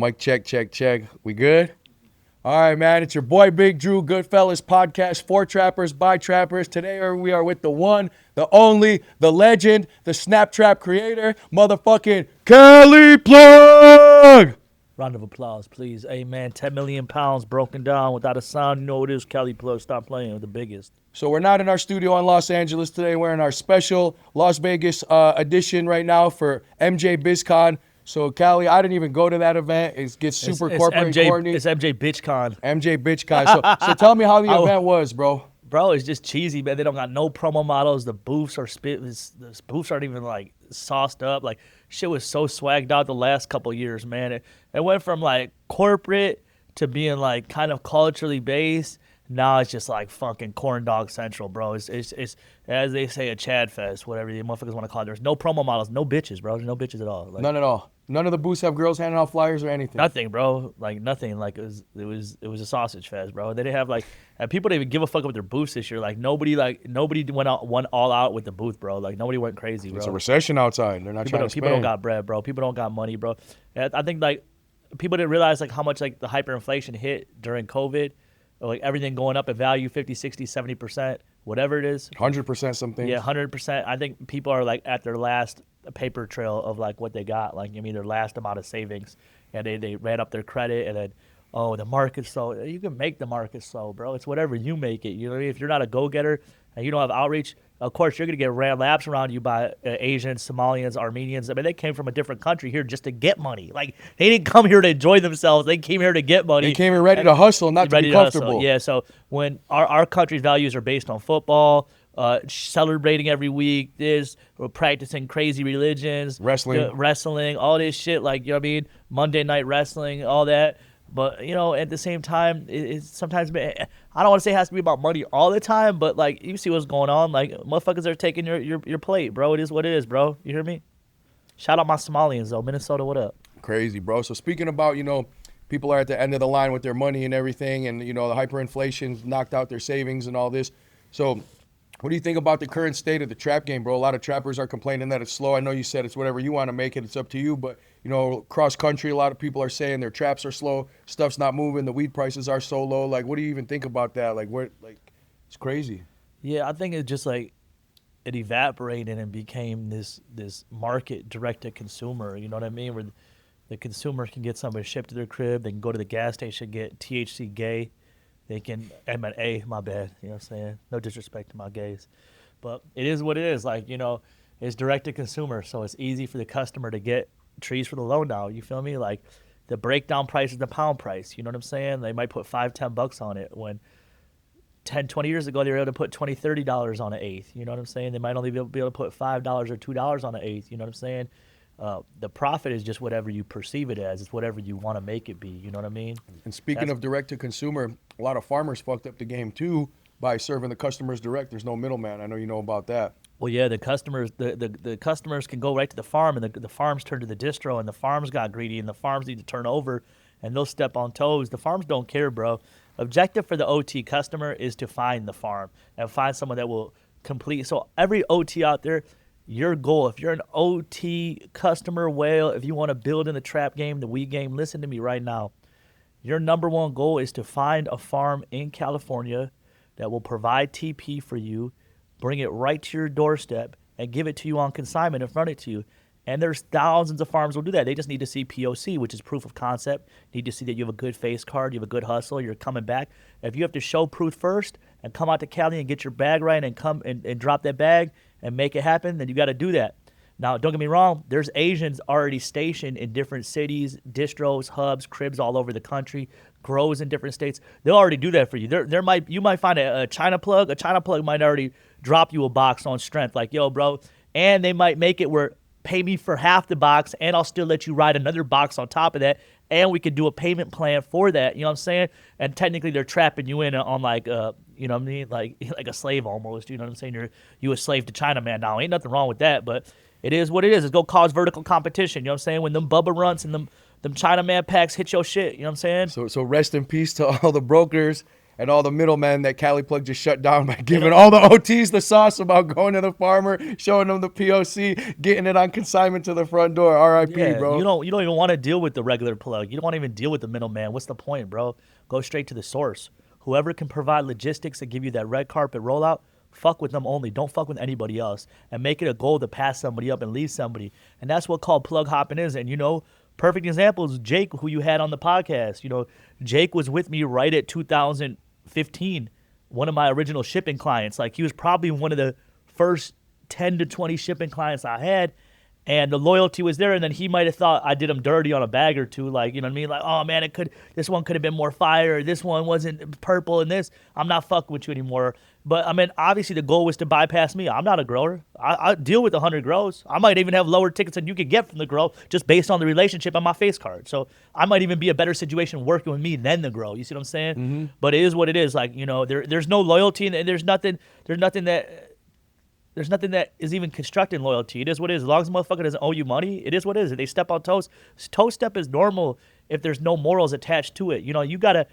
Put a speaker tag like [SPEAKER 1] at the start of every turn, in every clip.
[SPEAKER 1] Mic check, check, check. We good? All right, man. It's your boy Big Drew, Goodfellas Podcast, for trappers, by trappers. Today we are with the one, the only, the legend, the Snap Trap creator, motherfucking CaliPlug.
[SPEAKER 2] Round of applause, please. Hey, man, 10 million pounds broken down without a sound. You know it is CaliPlug. Stop playing with the biggest.
[SPEAKER 1] So we're not in our studio in Los Angeles today. We're in our special Las Vegas edition right now for MJ BizCon. So, Cali, I didn't even go to that event. It gets super corporate and corny.
[SPEAKER 2] It's MJ BitchCon.
[SPEAKER 1] MJ BitchCon. So tell me how the event was, bro.
[SPEAKER 2] Bro, it's just cheesy, man. They don't got no promo models. The booths are the booths aren't even like sauced up. Like shit was so swagged out the last couple years, man. It went from like corporate to being like kind of culturally based. Now it's just like fucking corn dog central, bro. It's as they say, a Chad fest, whatever the motherfuckers want to call it. There's no promo models, no bitches, bro. There's no bitches at all. Like,
[SPEAKER 1] none at all. None of the booths have girls handing out flyers or anything.
[SPEAKER 2] Nothing, bro. Like nothing. Like it was a sausage fest, bro. They didn't have like, and people didn't even give a fuck about their booths this year. Like nobody went all out with the booth, bro. Like nobody went crazy, bro.
[SPEAKER 1] It's a recession outside. They're not trying to spend.
[SPEAKER 2] People don't got bread, bro. People don't got money, bro. And I think like people didn't realize like how much like the hyperinflation hit during COVID. Like everything going up in value 50, 60, 70%, whatever it is.
[SPEAKER 1] 100% some things.
[SPEAKER 2] Yeah, 100%. I think people are like at their last paper trail of like what they got, like their last amount of savings, and they ran up their credit, and then the market's slow. You can make the market slow, bro. It's whatever you make it. You know what I mean? If you're not a go-getter and you don't have outreach, of course you're gonna get ran laps around you by Asians, Somalians, Armenians. I mean, they came from a different country here just to get money. Like they didn't come here to enjoy themselves. They came here to get money.
[SPEAKER 1] They came here ready to hustle, not to be comfortable.
[SPEAKER 2] Yeah. So when our country's values are based on football. Celebrating every week, we're practicing crazy religions, wrestling, all this shit, like, you know what I mean? Monday Night Wrestling, all that. But, at the same time, it's sometimes, I don't want to say it has to be about money all the time, but, like, you see what's going on. Like, motherfuckers are taking your plate, bro. It is what it is, bro. You hear me? Shout out my Somalians, though. Minnesota, what up?
[SPEAKER 1] Crazy, bro. So speaking about, people are at the end of the line with their money and everything, and, the hyperinflation's knocked out their savings and all this. So what do you think about the current state of the trap game, bro? A lot of trappers are complaining that it's slow. I know you said it's whatever you want to make it. It's up to you. But, cross country, a lot of people are saying their traps are slow. Stuff's not moving. The weed prices are so low. Like, what do you even think about that? Like, it's crazy.
[SPEAKER 2] Yeah, I think it's just like it evaporated and became this market direct to consumer. You know what I mean? Where the consumer can get something shipped to their crib. They can go to the gas station, get THC gay. They can, my bad, you know what I'm saying? No disrespect to my gays. But it is what it is. Like, it's direct to consumer, so it's easy for the customer to get trees for the low now. You feel me? Like, the breakdown price is the pound price. You know what I'm saying? They might put $5-10 on it when 10, 20 years ago, they were able to put $20, $30 on an eighth. You know what I'm saying? They might only be able to put $5 or $2 on an eighth. You know what I'm saying? The profit is just whatever you perceive it as. It's whatever you want to make it be. You know what I mean?
[SPEAKER 1] And speaking of direct to consumer, a lot of farmers fucked up the game too by serving the customers direct. There's no middleman. I know you know about that.
[SPEAKER 2] Well, yeah, the customers the customers can go right to the farm, and the farms turn to the distro, and the farms got greedy, and the farms need to turn over, and they'll step on toes. The farms don't care, bro. Objective for the OT customer is to find the farm and find someone that will complete. So every OT out there, your goal, if you're an OT customer whale, if you want to build in the trap game, the weed game, listen to me right now. Your number one goal is to find a farm in California that will provide TP for you, bring it right to your doorstep, and give it to you on consignment and front it to you. And there's thousands of farms will do that. They just need to see POC, which is proof of concept. Need to see that you have a good face card, you have a good hustle, you're coming back. If you have to show proof first and come out to Cali and get your bag right and come and drop that bag and make it happen, then you got to do that. Now, don't get me wrong, there's Asians already stationed in different cities, distros, hubs, cribs all over the country, grows in different states. They'll already do that for you. You might find a China plug. A China plug might already drop you a box on strength, like, yo, bro. And they might make it where pay me for half the box, and I'll still let you ride another box on top of that, and we could do a payment plan for that. You know what I'm saying? And technically, they're trapping you in on like, you know what I mean, like a slave almost. You know what I'm saying? You a slave to China man now. Ain't nothing wrong with that, but it is what it is. It's go cause vertical competition. You know what I'm saying? When them Bubba runts and them China man packs hit your shit. You know what I'm saying?
[SPEAKER 1] So rest in peace to all the brokers and all the middlemen that CaliPlug just shut down by giving all the OTs the sauce about going to the farmer, showing them the POC, getting it on consignment to the front door. R.I.P.,
[SPEAKER 2] Yeah,
[SPEAKER 1] bro.
[SPEAKER 2] you don't even want to deal with the regular plug. You don't want to even deal with the middleman. What's the point, bro? Go straight to the source. Whoever can provide logistics and give you that red carpet rollout, fuck with them only. Don't fuck with anybody else. And make it a goal to pass somebody up and leave somebody. And that's what called plug hopping is. And perfect example is Jake, who you had on the podcast. Jake was with me right at 2015, one of my original shipping clients. Like, he was probably one of the first 10 to 20 shipping clients I had. And the loyalty was there, and then he might have thought I did him dirty on a bag or two, like, you know what I mean? Like, oh man, this one could have been more fire, this one wasn't purple, and this, I'm not fucking with you anymore. But I mean, obviously the goal was to bypass me. I'm not a grower. I deal with 100 grows. I might even have lower tickets than you could get from the grow just based on the relationship on my face card. So I might even be a better situation working with me than the grow. You see what I'm saying? Mm-hmm. But it is what it is. Like, there's no loyalty, and there's nothing that is even constructing loyalty. It is what it is. As long as the motherfucker doesn't owe you money, it is what it is. If they step on toes, toe step is normal if there's no morals attached to it. You gotta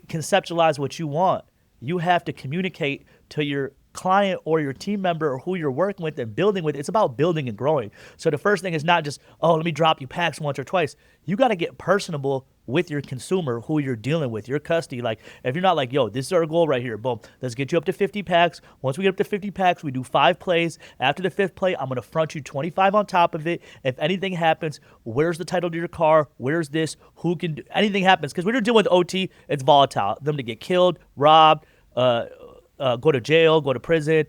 [SPEAKER 2] conceptualize what you want. You have to communicate to your client or your team member or who you're working with and building with. It's about building and growing. So the first thing is not just, oh, let me drop you packs once or twice. You got to get personable with your consumer, who you're dealing with, your custody. Like, if you're not like, yo, this is our goal right here, boom, let's get you up to 50 packs. Once we get up to 50 packs, we do 5 plays. After the 5th play, I'm going to front you 25 on top of it. If anything happens, where's the title to your car? Where's this? Who can do anything happens? Because when you're dealing with OT, it's volatile. Them to get killed, robbed, go to jail, go to prison,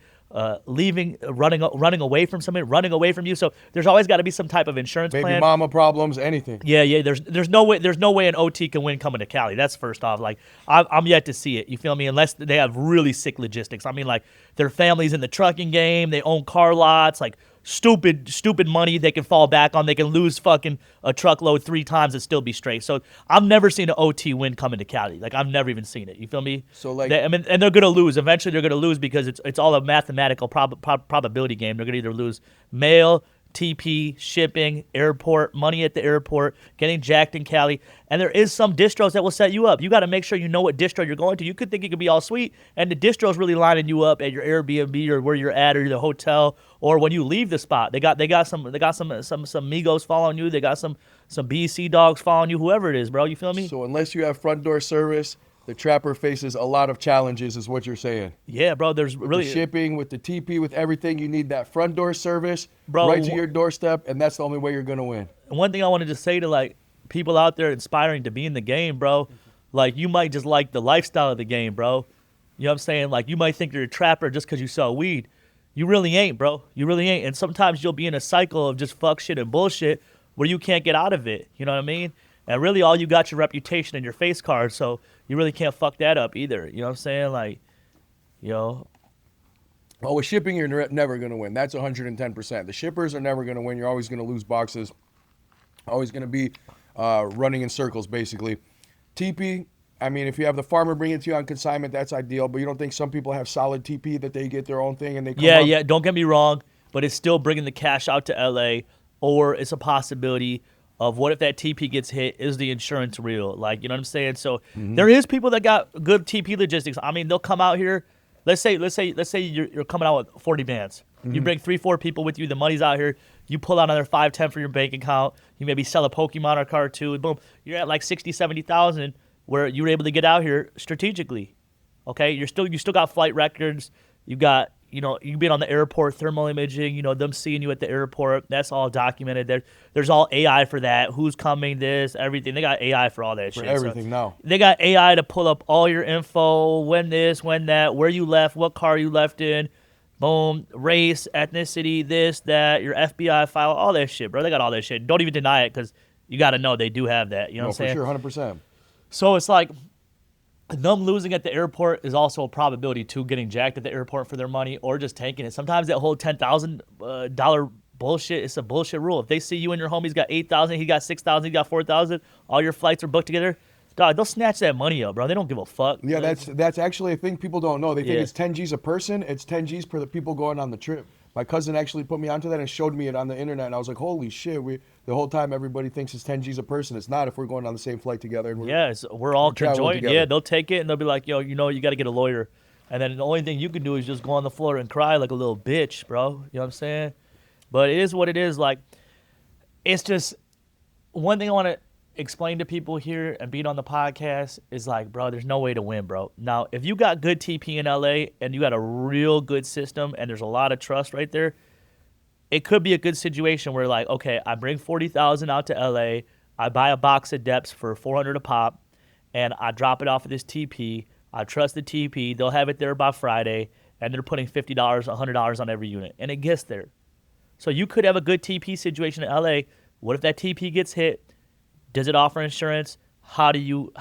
[SPEAKER 2] leaving, running away from somebody, running away from you. So there's always got to be some type of insurance
[SPEAKER 1] Baby
[SPEAKER 2] plan.
[SPEAKER 1] mama problems, anything.
[SPEAKER 2] Yeah. There's no way an OT can win coming to Cali. That's first off. Like, I'm yet to see it. You feel me? Unless they have really sick logistics. I mean, like, their families in the trucking game, they own car lots, like stupid money they can fall back on. They can lose fucking a truckload 3 times and still be straight. So I've never seen an OT win coming to Cali. Like, I've never even seen it. You feel me?
[SPEAKER 1] So, like,
[SPEAKER 2] and they're gonna lose. Eventually, they're gonna lose because it's all a mathematical probability game. They're gonna either lose mail, TP, shipping, airport, money at the airport, getting jacked in Cali. And there is some distros that will set you up. You got to make sure you know what distro you're going to. You could think it could be all sweet, and the distro's really lining you up at your Airbnb or where you're at or the hotel, or when you leave the spot. They got some Migos following you. They got some BC dogs following you. Whoever it is, bro. You feel me?
[SPEAKER 1] So unless you have front door service, the trapper faces a lot of challenges, is what you're saying.
[SPEAKER 2] Yeah, bro. There's really
[SPEAKER 1] the shipping, with the TP, with everything. You need that front door service,
[SPEAKER 2] bro,
[SPEAKER 1] right to your doorstep, and that's the only way you're gonna win.
[SPEAKER 2] And one thing I wanted to say to, like, people out there inspiring to be in the game, bro, like, you might just like the lifestyle of the game, bro. You know what I'm saying? Like, you might think you're a trapper just because you sell weed. You really ain't, bro. You really ain't. And sometimes you'll be in a cycle of just fuck shit and bullshit where you can't get out of it. You know what I mean? And really all you got your reputation and your face card, so you really can't fuck that up either. You know what I'm saying? Like,
[SPEAKER 1] Well, with shipping, you're never going to win. That's 110%. The shippers are never going to win. You're always going to lose boxes. Always going to be running in circles, basically. TP, I mean, if you have the farmer bring it to you on consignment, that's ideal. But you don't think some people have solid TP that they get their own thing and they come up?
[SPEAKER 2] Yeah. Don't get me wrong, but it's still bringing the cash out to LA, or it's a possibility of what if that TP gets hit? Is the insurance real? Like, you know what I'm saying? So there is people that got good TP logistics. I mean, they'll come out here. Let's say you're coming out with 40 bands. You bring 3-4 people with you. The money's out here. You pull out another 5-10 for your bank account. You maybe sell a Pokemon or card too. Boom, you're at like 60,000-70,000 where you were able to get out here strategically. Okay, you still got flight records. You got, you've been on the airport, thermal imaging, them seeing you at the airport. That's all documented. There's all AI for that. Who's coming, this, everything. They got AI for all that shit.
[SPEAKER 1] For everything now.
[SPEAKER 2] They got AI to pull up all your info, when this, when that, where you left, what car you left in, boom, race, ethnicity, this, that, your FBI file, all that shit, bro. They got all that shit. Don't even deny it, because you got to know they do have that. You know what I'm saying?
[SPEAKER 1] For sure, 100%.
[SPEAKER 2] So it's like, them losing at the airport is also a probability too, getting jacked at the airport for their money or just tanking it. Sometimes that whole $10,000 bullshit, it's a bullshit rule. If they see you and your homie's got 8,000, he got 6,000, he got 4,000, all your flights are booked together, dog, they'll snatch that money up, bro. They don't give a fuck.
[SPEAKER 1] Yeah, that's actually a thing people don't know. They think it's 10 G's a person. It's 10 G's per the people going on the trip. My cousin actually put me onto that and showed me it on the internet, and I was like, holy shit! The whole time everybody thinks it's 10 G's a person. It's not if we're going on the same flight together. And
[SPEAKER 2] we're all
[SPEAKER 1] traveling
[SPEAKER 2] conjoined.
[SPEAKER 1] together.
[SPEAKER 2] Yeah, they'll take it and they'll be like, yo, you got to get a lawyer. And then the only thing you can do is just go on the floor and cry like a little bitch, bro. You know what I'm saying? But it is what it is. Like, it's just one thing I want to explain to people here and being on the podcast is like, bro, there's no way to win, bro. Now, if you got good TP in LA and you got a real good system and there's a lot of trust right there, it could be a good situation where, like, okay, I bring 40,000 out to LA, I buy a box of Deps for 400 a pop, and I drop it off of this TP. I trust the TP. They'll have it there by Friday, and they're putting $50, $100 on every unit, and it gets there. So you could have a good TP situation in LA. What if that TP gets hit? Does it offer insurance? How do you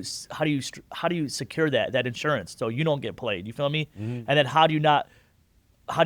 [SPEAKER 2] secure that insurance so you don't get played? You feel me? Mm-hmm. And then how do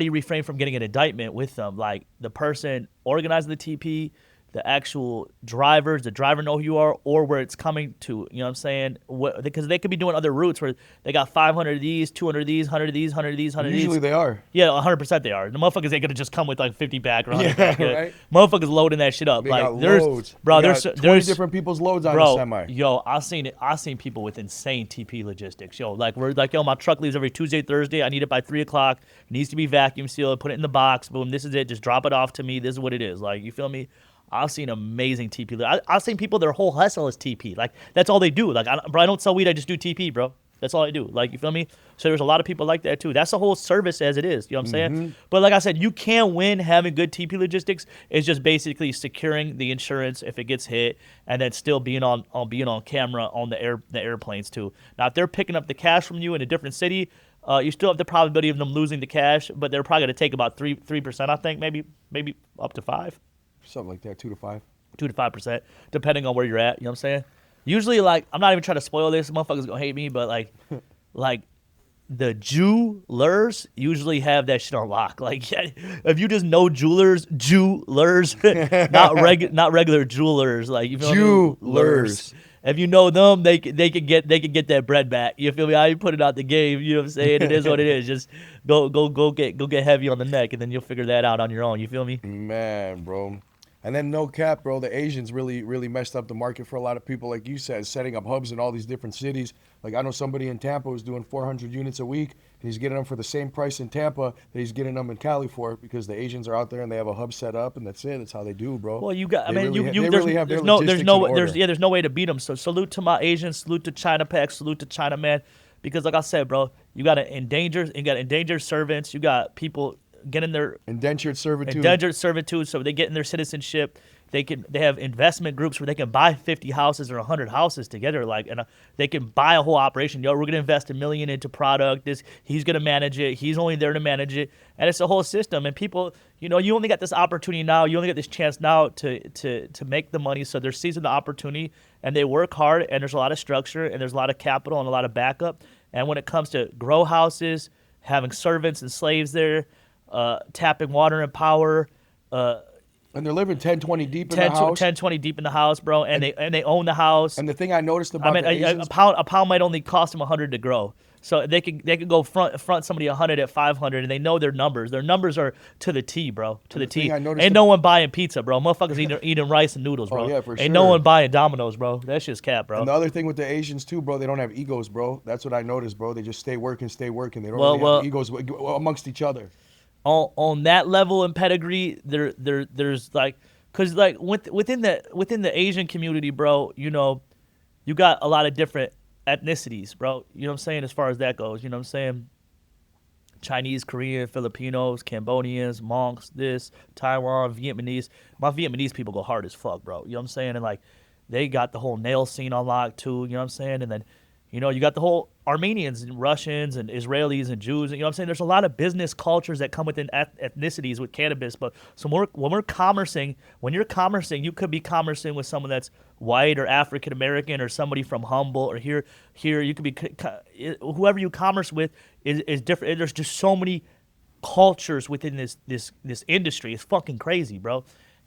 [SPEAKER 2] you refrain from getting an indictment with them? Like the person organizing the TP, the actual drivers, the driver know who you are or where it's coming to, you know what I'm saying? Because they could be doing other routes where they got 500 of these, 200 of these, 100 of these, 100 of these, 100 of these.
[SPEAKER 1] Usually they are.
[SPEAKER 2] Yeah, 100% they are. The motherfuckers ain't going to just come with like 50 back or 100 back.
[SPEAKER 1] Right?
[SPEAKER 2] Motherfuckers loading that shit up.
[SPEAKER 1] They
[SPEAKER 2] like
[SPEAKER 1] got
[SPEAKER 2] there's
[SPEAKER 1] loads.
[SPEAKER 2] Bro,
[SPEAKER 1] they
[SPEAKER 2] there's
[SPEAKER 1] got 20 different people's loads on a semi.
[SPEAKER 2] Yo, I seen people with insane TP logistics. Yo, like we're like, yo, my truck leaves every Tuesday, Thursday. I need it by 3:00. It needs to be vacuum sealed. Put it in the box. Boom, this is it. Just drop it off to me. This is what it is. Like, you feel me? I've seen amazing TP. I've seen people, their whole hustle is TP. Like, that's all they do. Like, I don't sell weed. I just do TP, bro. That's all I do. Like, you feel me? So there's a lot of people like that, too. That's the whole service as it is. You know what I'm saying? But like I said, you can't win having good TP logistics. It's just basically securing the insurance if it gets hit and then still being on camera on the airplanes, too. Now, if they're picking up the cash from you in a different city, you still have the probability of them losing the cash, but they're probably going to take about 3%, I think, maybe up to 5%.
[SPEAKER 1] Something like that, 2 to 5.
[SPEAKER 2] 2 to 5%, depending on where you're at. You know what I'm saying? Usually, like, I'm not even trying to spoil this. Motherfuckers gonna hate me, but like the jewelers usually have that shit on lock. Like, if you just know jewelers, not regular jewelers. Like, you feel
[SPEAKER 1] Jewelers.
[SPEAKER 2] me? If you know them, they can get that bread back. You feel me? I put it out the game. You know what I'm saying? It is what it is. Just go get heavy on the neck, and then you'll figure that out on your own. You feel me?
[SPEAKER 1] Man, bro. And then no cap, bro, the Asians really messed up the market for a lot of people, like you said, setting up hubs in all these different cities. Like, I know somebody in Tampa who's doing 400 units a week, and he's getting them for the same price in Tampa that he's getting them in Cali for, because the Asians are out there and they have a hub set up, and that's it. That's how they do, bro.
[SPEAKER 2] Well, there's no way to beat them. So salute to my Asians, salute to China Pack, salute to China Man, because like I said, bro, you got endangered servants, you got people getting their
[SPEAKER 1] indentured servitude,
[SPEAKER 2] so they get in their citizenship. They have investment groups where they can buy 50 houses or 100 houses together, like, and they can buy a whole operation. Yo, we're gonna invest $1 million into product. He's gonna manage it. He's only there to manage it, and it's a whole system. And people, you only got this opportunity now. You only got this chance now to make the money. So they're seizing the opportunity, and they work hard. And there's a lot of structure, and there's a lot of capital, and a lot of backup. And when it comes to grow houses, having servants and slaves there, tapping water and power,
[SPEAKER 1] and they're living 10, 20 deep in the house.
[SPEAKER 2] 10, 20 deep in the house, bro, and they own the house.
[SPEAKER 1] And the thing I noticed about the Asians,
[SPEAKER 2] a pound might only cost them 100 to grow. So they could go front somebody 100 at 500, and they know their numbers. Their numbers are to the T, bro, to the T. Ain't no one buying pizza, bro. Motherfuckers eating rice and noodles, bro.
[SPEAKER 1] Oh, yeah, for sure.
[SPEAKER 2] Ain't no one buying Domino's, bro. That shit's cap, bro.
[SPEAKER 1] And the other thing with the Asians too, bro, they don't have egos, bro. That's what I noticed, bro. They just stay working. They don't really have egos amongst each other.
[SPEAKER 2] On that level and pedigree, there's like, cause like within the Asian community, bro, you got a lot of different ethnicities, bro. You know what I'm saying? As far as that goes, you know what I'm saying? Chinese, Korean, Filipinos, Cambodians, Monks, Taiwan, Vietnamese. My Vietnamese people go hard as fuck, bro. You know what I'm saying? And like, they got the whole nail scene on lock too. You know what I'm saying? And then, you got the whole Armenians and Russians and Israelis and Jews. And, you know what I'm saying? There's a lot of business cultures that come within ethnicities with cannabis. But so when you're commercing, you could be commercing with someone that's white or African American or somebody from Humboldt or here. You could be whoever you commerce with is different. There's just so many cultures within this industry. It's fucking crazy, bro.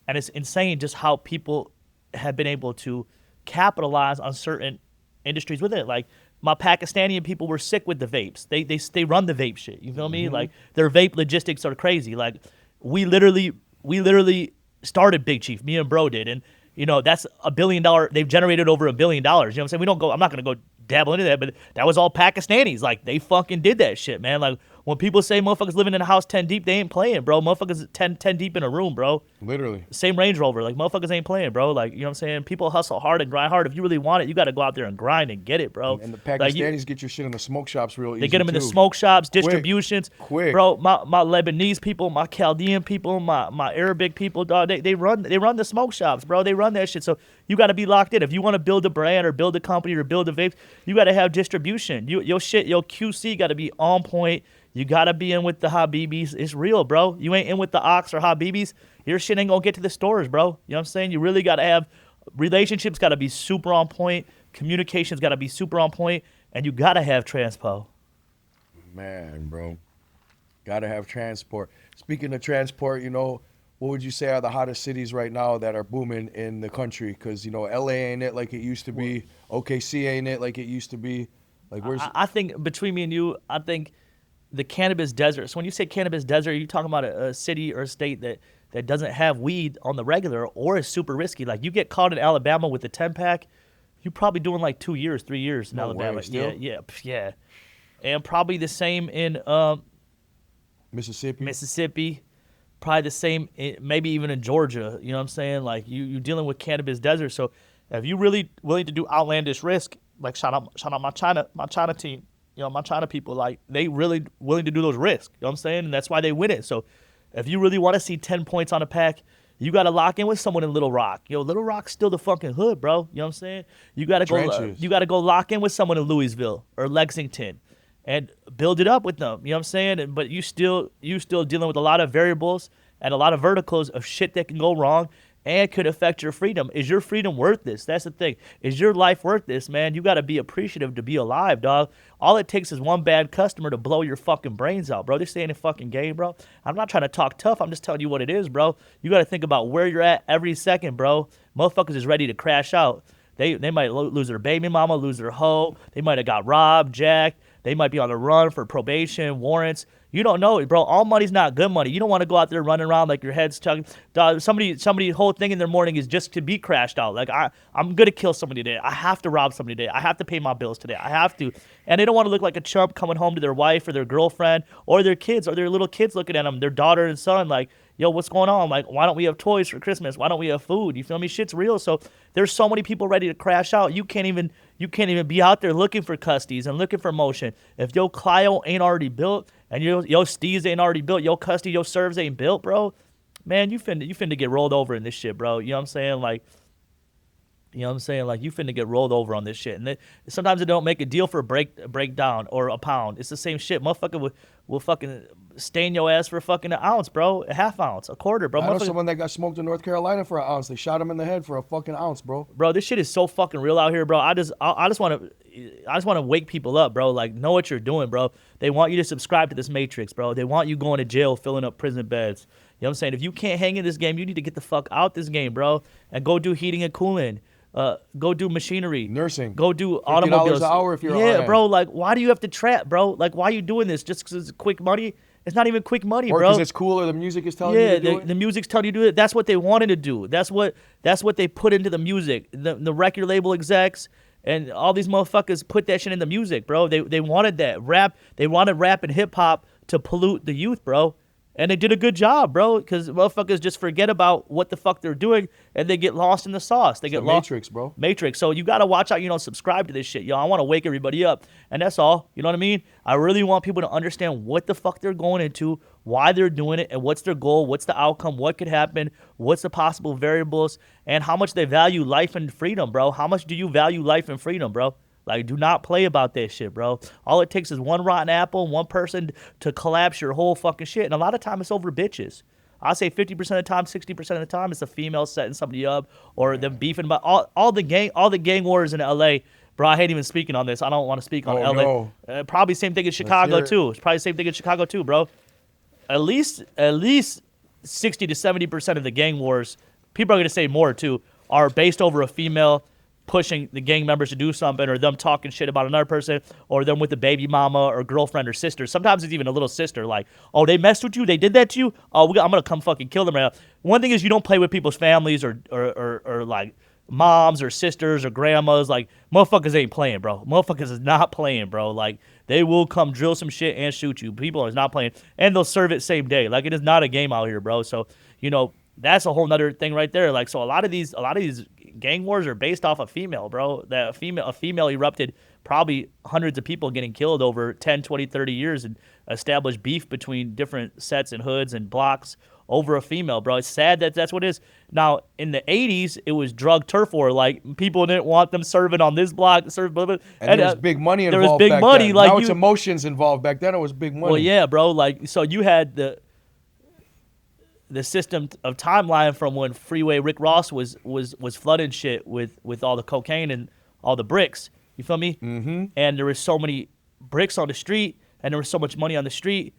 [SPEAKER 2] And it's insane just how people have been able to capitalize on certain industries within it. Like, my Pakistani people were sick with the vapes. They run the vape shit. You feel me? Like their vape logistics are crazy. Like we literally started Big Chief. Me and Bro did, and that's $1 billion. They've generated over $1 billion. You know what I'm saying? I'm not gonna go dabble into that, but that was all Pakistanis. Like they fucking did that shit, man. Like when people say motherfuckers living in a house 10 deep, they ain't playing, bro. Motherfuckers 10 deep in a room, bro.
[SPEAKER 1] Literally.
[SPEAKER 2] Same Range Rover. Like motherfuckers ain't playing, bro. Like, you know what I'm saying? People hustle hard and grind hard. If you really want it, you got to go out there and grind and get it, bro.
[SPEAKER 1] And the Pakistanis get your shit in the smoke shops real easy.
[SPEAKER 2] They get them in the
[SPEAKER 1] too.
[SPEAKER 2] smoke shops, distributions.
[SPEAKER 1] Quick.
[SPEAKER 2] Bro, my Lebanese people, my Chaldean people, my Arabic people, dog, they run the smoke shops, bro. They run that shit. So you got to be locked in. If you want to build a brand or build a company or build a vape, you got to have distribution. Your QC got to be on point. You got to be in with the Habibis. It's real, bro. You ain't in with the Ox or Habibis, your shit ain't going to get to the stores, bro. You know what I'm saying? You really got to have relationships, got to be super on point. Communications got to be super on point. And you got to have transpo.
[SPEAKER 1] Man, bro. Got to have transport. Speaking of transport, what would you say are the hottest cities right now that are booming in the country? Because, LA ain't it like it used to be. OKC ain't it like it used to be. Like, where's...
[SPEAKER 2] I think between me and you, I think the cannabis desert. So when you say cannabis desert, you're talking about a city or a state that doesn't have weed on the regular or is super risky. Like you get caught in Alabama with a 10-pack, you're probably doing like 2 years, 3 years in Alabama.
[SPEAKER 1] Way, still?
[SPEAKER 2] Yeah. And probably the same in Mississippi. Probably the same, maybe even in Georgia. You know what I'm saying? Like you dealing with cannabis desert. So if you really willing to do outlandish risk, like shout out my China team. My China people, like, they really willing to do those risks. You know what I'm saying? And that's why they win it. So if you really want to see 10 points on a pack, you got to lock in with someone in Little Rock. Little Rock's still the fucking hood, bro. You know what I'm saying? You got to go lock in with someone in Louisville or Lexington and build it up with them. You know what I'm saying? But you still dealing with a lot of variables and a lot of verticals of shit that can go wrong and could affect your freedom. Is your freedom worth this? That's the thing. Is your life worth this, man? You got to be appreciative to be alive, dog. All it takes is one bad customer to blow your fucking brains out, bro. This ain't a fucking game, bro. I'm not trying to talk tough. I'm just telling you what it is, bro. You got to think about where you're at every second, bro. Motherfuckers is ready to crash out. They might lose their baby mama, lose their hoe. They might have got robbed, jacked. They might be on the run for probation, warrants. You don't know it, bro. All money's not good money. You don't want to go out there running around like your head's chugging. Somebody's whole thing in their morning is just to be crashed out. Like, I'm going to kill somebody today. I have to rob somebody today. I have to pay my bills today. I have to. And they don't want to look like a chump coming home to their wife or their girlfriend or their kids or their little kids looking at them, their daughter and son, like, yo, what's going on? Like, why don't we have toys for Christmas? Why don't we have food? You feel me? Shit's real. So there's so many people ready to crash out. You can't even be out there looking for custies and looking for motion. If your Clio ain't already built and your Steez ain't already built, your custody, your serves ain't built, bro, man, you finna get rolled over in this shit, bro. You know what I'm saying? Like, you finna get rolled over on this shit. And sometimes it don't make a deal for a breakdown or a pound. It's the same shit. Motherfucker will fucking stain your ass for fucking an ounce, bro. A half ounce, a quarter, bro.
[SPEAKER 1] I know someone that got smoked in North Carolina for an ounce. They shot him in the head for a fucking ounce, bro.
[SPEAKER 2] Bro, this shit is so fucking real out here, bro. I just want to wake people up, bro. Like, know what you're doing, bro. They want you to subscribe to this matrix, bro. They want you going to jail, filling up prison beds. You know what I'm saying? If you can't hang in this game, you need to get the fuck out this game, bro, and go do heating and cooling. Go do machinery,
[SPEAKER 1] nursing,
[SPEAKER 2] go do automobiles.
[SPEAKER 1] $50 an hour if you're
[SPEAKER 2] yeah, bro. Like, why do you have to trap, bro? Like, why are you doing this? Just because it's quick money? It's not even quick money,
[SPEAKER 1] or
[SPEAKER 2] bro.
[SPEAKER 1] Or because it's cool, or the music is telling you to do it.
[SPEAKER 2] The music's telling you to do it. That's what they wanted to do. That's what they put into the music. The record label execs and all these motherfuckers put that shit in the music, bro. They wanted that rap. They wanted rap and hip hop to pollute the youth, bro. And they did a good job, bro, because motherfuckers just forget about what the fuck they're doing, and they get lost in the sauce. They get lost.
[SPEAKER 1] Matrix, bro.
[SPEAKER 2] Matrix. So you got to watch out. Subscribe to this shit, yo. I want to wake everybody up, and that's all. You know what I mean? I really want people to understand what the fuck they're going into, why they're doing it, and what's their goal, what's the outcome, what could happen, what's the possible variables, and how much they value life and freedom, bro. How much do you value life and freedom, bro? Like, do not play about that shit, bro. All it takes is one rotten apple, one person to collapse your whole fucking shit. And a lot of time it's over bitches. I say 50% of the time, 60% of the time, it's a female setting somebody up or them beefing about all the gang wars in LA. Bro, I hate even speaking on this. I don't want to speak on LA.
[SPEAKER 1] No.
[SPEAKER 2] Probably same thing in Chicago too. It's probably the same thing in Chicago too, bro. At least 60 to 70% of the gang wars, people are gonna say more too, are based over a female pushing the gang members to do something, or them talking shit about another person, or them with a baby mama or girlfriend or sister. Sometimes it's even a little sister, like, oh, they messed with you, they did that to you, oh, I'm gonna come fucking kill them right now. One thing is, you don't play with people's families or like moms or sisters or grandmas. Like, motherfuckers ain't playing, bro. Motherfuckers is not playing, bro. Like, they will come drill some shit and shoot you. People are not playing, and they'll serve it same day. Like, it is not a game out here, bro. So, you know, that's a whole nother thing right there. Like, so a lot of these gang wars are based off a female, bro. That a female erupted, probably hundreds of people getting killed over 10, 20, 30 years, and established beef between different sets and hoods and blocks over a female, bro. It's sad that that's what it is. Now, in the 80s, it was drug turf war. Like, people didn't want them serving on this block, serving blah, blah,
[SPEAKER 1] and there was big money involved.
[SPEAKER 2] There was big
[SPEAKER 1] back
[SPEAKER 2] money.
[SPEAKER 1] Then.
[SPEAKER 2] Like,
[SPEAKER 1] now it's emotions involved. Back then, it was big money.
[SPEAKER 2] Well, yeah, bro. Like, so you had the system of timeline from when Freeway Rick Ross was flooding shit with all the cocaine and all the bricks. You feel me?
[SPEAKER 1] Mm-hmm.
[SPEAKER 2] And there was so many bricks on the street, and there was so much money on the street.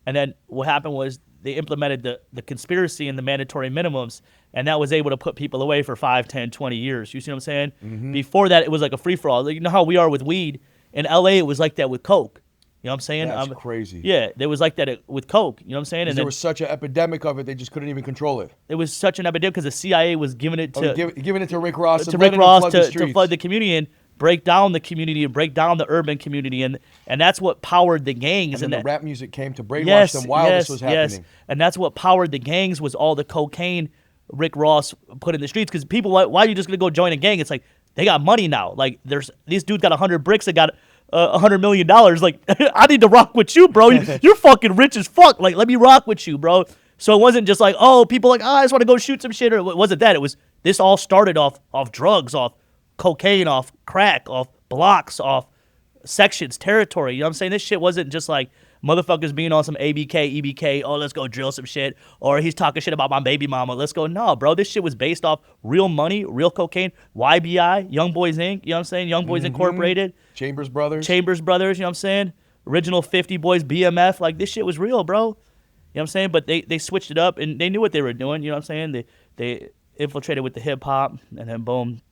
[SPEAKER 2] And then what happened was they implemented the conspiracy and the mandatory minimums, and that was able to put people away for 5, 10, 20 years. You see what I'm saying?
[SPEAKER 1] Mm-hmm.
[SPEAKER 2] Before that, it was like a free-for-all. Like, you know how we are with weed? In L.A., it was like that with coke. You know what I'm saying?
[SPEAKER 1] That's crazy.
[SPEAKER 2] Yeah, there was like that with coke. You know what I'm saying?
[SPEAKER 1] And there was such an epidemic of it, they just couldn't even control it.
[SPEAKER 2] It was such an epidemic because the CIA was giving it to
[SPEAKER 1] giving it to Rick Ross
[SPEAKER 2] to flood the community and break down the community and break down the urban community, and that's what powered the gangs.
[SPEAKER 1] And then the rap music came to brainwash them while this was happening. Yes,
[SPEAKER 2] and that's what powered the gangs was all the cocaine Rick Ross put in the streets. Because people, why are you just gonna go join a gang? It's like they got money now. Like these dudes got 100 bricks. They got $100 million. Like, I need to rock with you, bro. You're fucking rich as fuck. Like, let me rock with you, bro. So it wasn't just like, oh, people like, I just want to go shoot some shit, or it wasn't that. It was, this all started off drugs, off cocaine, off crack, off blocks, off sections, territory. You know what I'm saying? This shit wasn't just like motherfuckers being on some ABK, EBK, oh, let's go drill some shit, or he's talking shit about my baby mama, let's go. No, bro, this shit was based off real money, real cocaine, YBI, Young Boys Inc., you know what I'm saying? Young Boys Incorporated.
[SPEAKER 1] Chambers Brothers,
[SPEAKER 2] you know what I'm saying? Original 50 Boys, BMF, like, this shit was real, bro. You know what I'm saying? But they switched it up, and they knew what they were doing, you know what I'm saying? They infiltrated with the hip-hop, and then boom,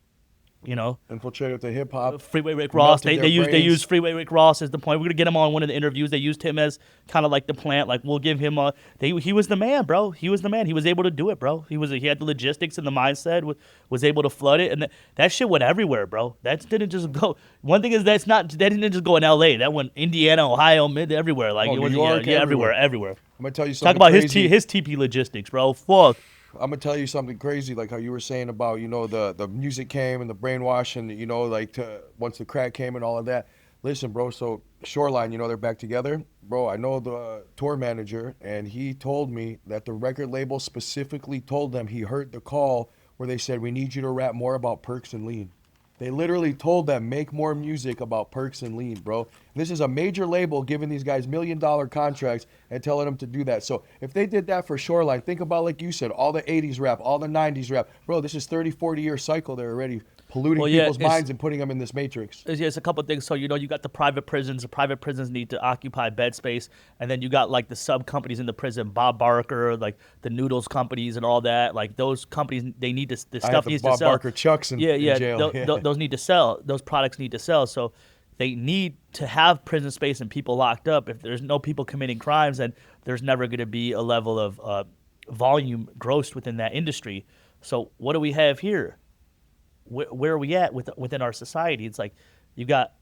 [SPEAKER 2] you know,
[SPEAKER 1] infiltrated with the hip hop.
[SPEAKER 2] Freeway Rick Ross. They used Freeway Rick Ross as the point. We're gonna get him on one of the interviews. They used him as kind of like the plant. Like, we'll give him he was the man, bro. He was the man. He was able to do it, bro. He had the logistics and the mindset. Was able to flood it, and that shit went everywhere, bro. That didn't just go. One thing is that didn't just go in L.A. That went Indiana, Ohio, everywhere. Like, it was
[SPEAKER 1] New York,
[SPEAKER 2] everywhere. I'm
[SPEAKER 1] gonna tell you something.
[SPEAKER 2] Talk about
[SPEAKER 1] crazy.
[SPEAKER 2] his TP logistics, bro. Fuck.
[SPEAKER 1] I'm gonna tell you something crazy, like how you were saying about, you know, the music came and the brainwash, and, you know, like once the crack came and all of that. Listen, bro, so Shoreline, you know, they're back together. Bro, I know the tour manager, and he told me that the record label specifically told them he heard the call where they said, we need you to rap more about perks and lean. They literally told them, make more music about perks and lean, bro. This is a major label giving these guys $1 million contracts and telling them to do that. So if they did that for Shoreline, think about, like you said, all the 80s rap, all the 90s rap. Bro, this is 30, 40-year cycle. They're already polluting people's minds and putting them in this matrix.
[SPEAKER 2] It's a couple of things. So, you know, you got the private prisons. The private prisons need to occupy bed space. And then you got, like, the sub-companies in the prison, Bob Barker, like the Noodles companies and all that. Like, those companies, they need to, the stuff needs to sell.
[SPEAKER 1] Bob Barker Chucks in jail.
[SPEAKER 2] Those need to sell. Those products need to sell. So they need to have prison space and people locked up. If there's no people committing crimes, then there's never going to be a level of volume grossed within that industry. So what do we have here? Where are we at within our society? It's like you got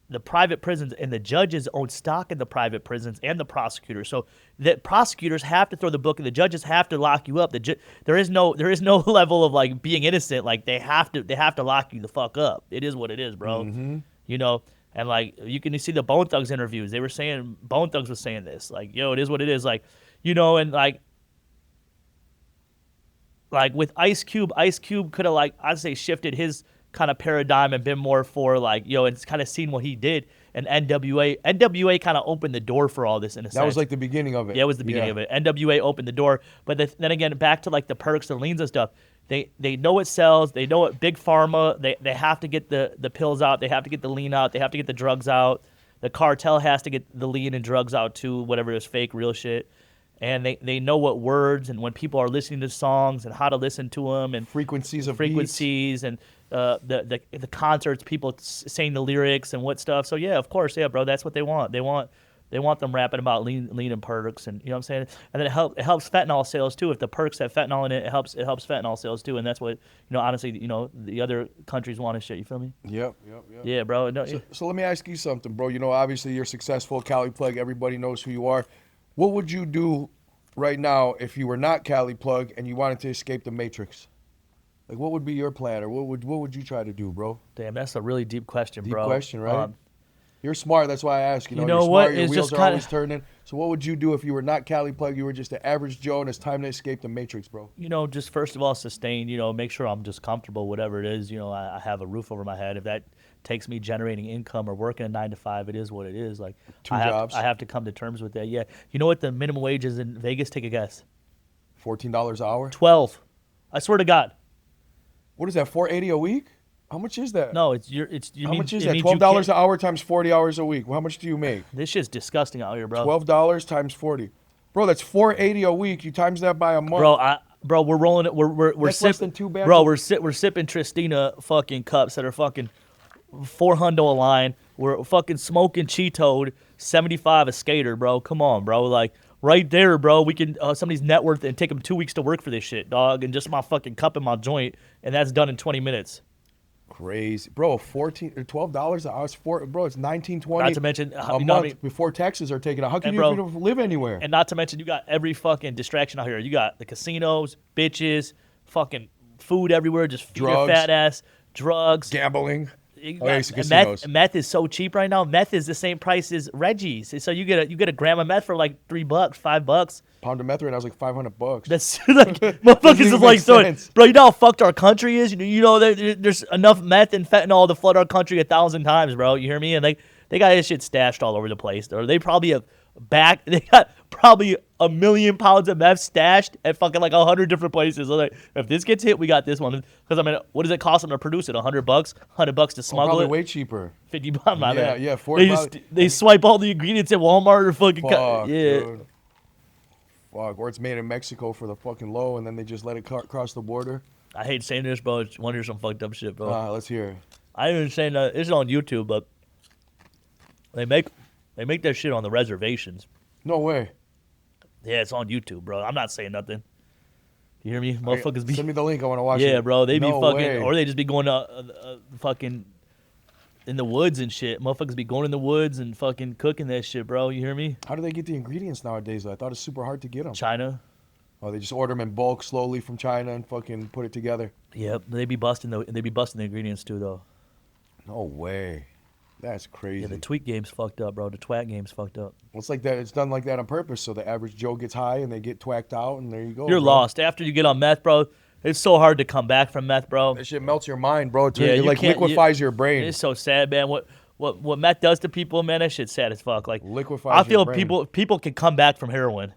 [SPEAKER 2] the private prisons, and the judges own stock in the private prisons and the prosecutors. So the prosecutors have to throw the book, and the judges have to lock you up. There is no level of like being innocent. Like they have to lock you the fuck up. It is what it is, bro.
[SPEAKER 1] Mm-hmm.
[SPEAKER 2] You know, and like you can see the Bone Thugs interviews. They were saying Bone Thugs was saying this, like, yo, it is what it is. Like, you know, and like with Ice Cube could have, like, I'd say, shifted his kind of paradigm and been more for like, yo, and kind of seen what he did. And NWA kind of opened the door for all this in a sense.
[SPEAKER 1] That was like the beginning of it.
[SPEAKER 2] Yeah, it was the beginning of it. NWA opened the door. But then again, back to like the perks and leans and stuff. They know it sells. They know it. Big Pharma, they have to get the pills out. They have to get the lean out. They have to get the drugs out. The cartel has to get the lean and drugs out too, whatever is fake, real shit. and they know what words and when people are listening to songs and how to listen to them and
[SPEAKER 1] Frequencies of
[SPEAKER 2] frequencies and the concerts, people saying the lyrics and what stuff. So yeah, of course, yeah, bro, that's what they want. They want them rapping about lean and perks, and you know what I'm saying. And then it helps fentanyl sales too. If the perks have fentanyl in it, it helps fentanyl sales too. And that's what honestly, the other countries want and shit. You feel me?
[SPEAKER 1] Yep.
[SPEAKER 2] Yeah, bro. No,
[SPEAKER 1] So let me ask you something, bro. Obviously you're successful, CaliPlug. Everybody knows who you are. What would you do right now if you were not CaliPlug and you wanted to escape the Matrix? Like, what would be your plan, or what would you try to do, bro?
[SPEAKER 2] Damn, that's a really deep question, bro.
[SPEAKER 1] Deep question, right? You're smart. That's why I ask.
[SPEAKER 2] You know
[SPEAKER 1] you're
[SPEAKER 2] what?
[SPEAKER 1] smart. Your
[SPEAKER 2] It's
[SPEAKER 1] wheels
[SPEAKER 2] just
[SPEAKER 1] are always turning. So what would you do if you were not CaliPlug? You were just an average Joe, and it's time to escape the Matrix, bro.
[SPEAKER 2] Just first of all, sustain. Make sure I'm just comfortable, whatever it is. I have a roof over my head. If that takes me generating income or working a 9 to 5, it is what it is. Like
[SPEAKER 1] Two jobs.
[SPEAKER 2] I have to come to terms with that. Yeah. You know what the minimum wage is in Vegas? Take a guess.
[SPEAKER 1] $14 an hour.
[SPEAKER 2] 12. I swear to God.
[SPEAKER 1] What is that? $4.80 a week? How much is that?
[SPEAKER 2] No,
[SPEAKER 1] How much is that? $12 an hour times 40 hours a week. How much do you make?
[SPEAKER 2] This shit's disgusting out here, bro.
[SPEAKER 1] $12 times 40. Bro, that's $4.80 a week. You times that by a month.
[SPEAKER 2] Bro, we're rolling it. We're
[SPEAKER 1] That's
[SPEAKER 2] sipping.
[SPEAKER 1] less than 2 bags.
[SPEAKER 2] Bro, we're sipping Tristina fucking cups that are fucking $400 a line. We're fucking smoking Cheetoed 75 a skater, bro. Come on, bro. Like right there, bro. We can somebody's net worth and take them 2 weeks to work for this shit, dog. And just my fucking cup in my joint, and that's done in 20 minutes.
[SPEAKER 1] Crazy, bro. $12 an hour. Bro, it's $19.20.
[SPEAKER 2] Not to mention
[SPEAKER 1] a month before taxes are taken out. How can you even live anywhere?
[SPEAKER 2] And not to mention, you got every fucking distraction out here. You got the casinos, bitches, fucking food everywhere. Just feed your fat ass. Drugs,
[SPEAKER 1] gambling.
[SPEAKER 2] Meth is so cheap right now. Meth is the same price as Reggie's. So you get a gram of meth for like $3, $5.
[SPEAKER 1] Pound of meth right now is like $500.
[SPEAKER 2] That's like motherfuckers is like throwing. Bro, you know how fucked our country is. There's enough meth and fentanyl to flood our country 1,000 times, bro. You hear me? And they got this shit stashed all over the place. Or they probably have they got probably 1 million pounds of meth stashed at fucking like 100 different places. So like, if this gets hit, we got this one. Because what does it cost them to produce it? $100? $100 to smuggle
[SPEAKER 1] probably
[SPEAKER 2] it?
[SPEAKER 1] Way cheaper.
[SPEAKER 2] $50.
[SPEAKER 1] Yeah. 40.
[SPEAKER 2] They swipe all the ingredients at Walmart or fucking.
[SPEAKER 1] Dude. Fuck. Or it's made in Mexico for the fucking low, and then they just let it cross the border.
[SPEAKER 2] I hate saying this, bro. I want to hear some fucked up shit, bro.
[SPEAKER 1] Let's hear it.
[SPEAKER 2] I ain't even saying that. This is on YouTube, but they make that shit on the reservations.
[SPEAKER 1] No way.
[SPEAKER 2] Yeah, it's on YouTube, bro. I'm not saying nothing. You hear me? Motherfuckers be...
[SPEAKER 1] Send me the link. I want to watch it.
[SPEAKER 2] Yeah, bro. They be fucking...
[SPEAKER 1] way.
[SPEAKER 2] Or they just be going to fucking... in the woods and shit. Motherfuckers be going in the woods and fucking cooking that shit, bro. You hear me?
[SPEAKER 1] How do they get the ingredients nowadays, though? I thought it's super hard to get them.
[SPEAKER 2] China.
[SPEAKER 1] Oh, they just order them in bulk slowly from China and fucking put it together.
[SPEAKER 2] Yep. They be busting the ingredients, too, though.
[SPEAKER 1] No way. That's crazy.
[SPEAKER 2] Yeah, the tweak game's fucked up, bro. The twat game's fucked up.
[SPEAKER 1] Well, it's like that. It's done like that on purpose, so the average Joe gets high and they get twacked out, and there you go.
[SPEAKER 2] You're
[SPEAKER 1] bro.
[SPEAKER 2] lost. After you get on meth, bro, it's so hard to come back from meth, bro.
[SPEAKER 1] That shit melts your mind, bro.
[SPEAKER 2] It
[SPEAKER 1] like liquefies your brain.
[SPEAKER 2] It's so sad, man. What meth does to people, man, that shit's sad as fuck. Like
[SPEAKER 1] liquefies
[SPEAKER 2] I feel
[SPEAKER 1] your brain.
[SPEAKER 2] people can come back from heroin.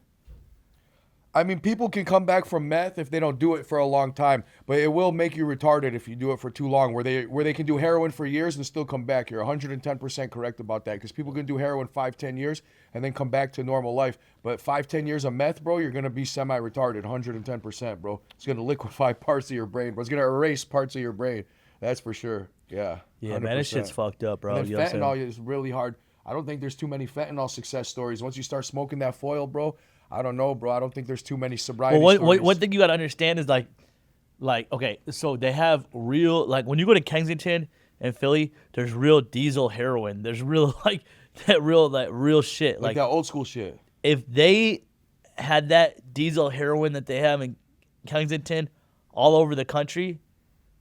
[SPEAKER 1] I mean, people can come back from meth if they don't do it for a long time, but it will make you retarded if you do it for too long, where they can do heroin for years and still come back. You're 110% correct about that, because people can do heroin 5-10 years and then come back to normal life. But 5-10 years of meth, bro, you're going to be semi-retarded, 110%, bro. It's going to liquefy parts of your brain, bro. It's going to erase parts of your brain. That's for sure. Yeah.
[SPEAKER 2] Yeah, 100%. Man, this shit's fucked up, bro.
[SPEAKER 1] And then fentanyl is really hard. I don't think there's too many fentanyl success stories. Once you start smoking that foil, bro, I don't know, bro. I don't think there's too many sobriety stories.
[SPEAKER 2] One thing you got to understand is like, okay, so they have real, like when you go to Kensington and Philly, there's real diesel heroin. There's real, like, that real shit.
[SPEAKER 1] Like that old school shit.
[SPEAKER 2] If they had that diesel heroin that they have in Kensington all over the country,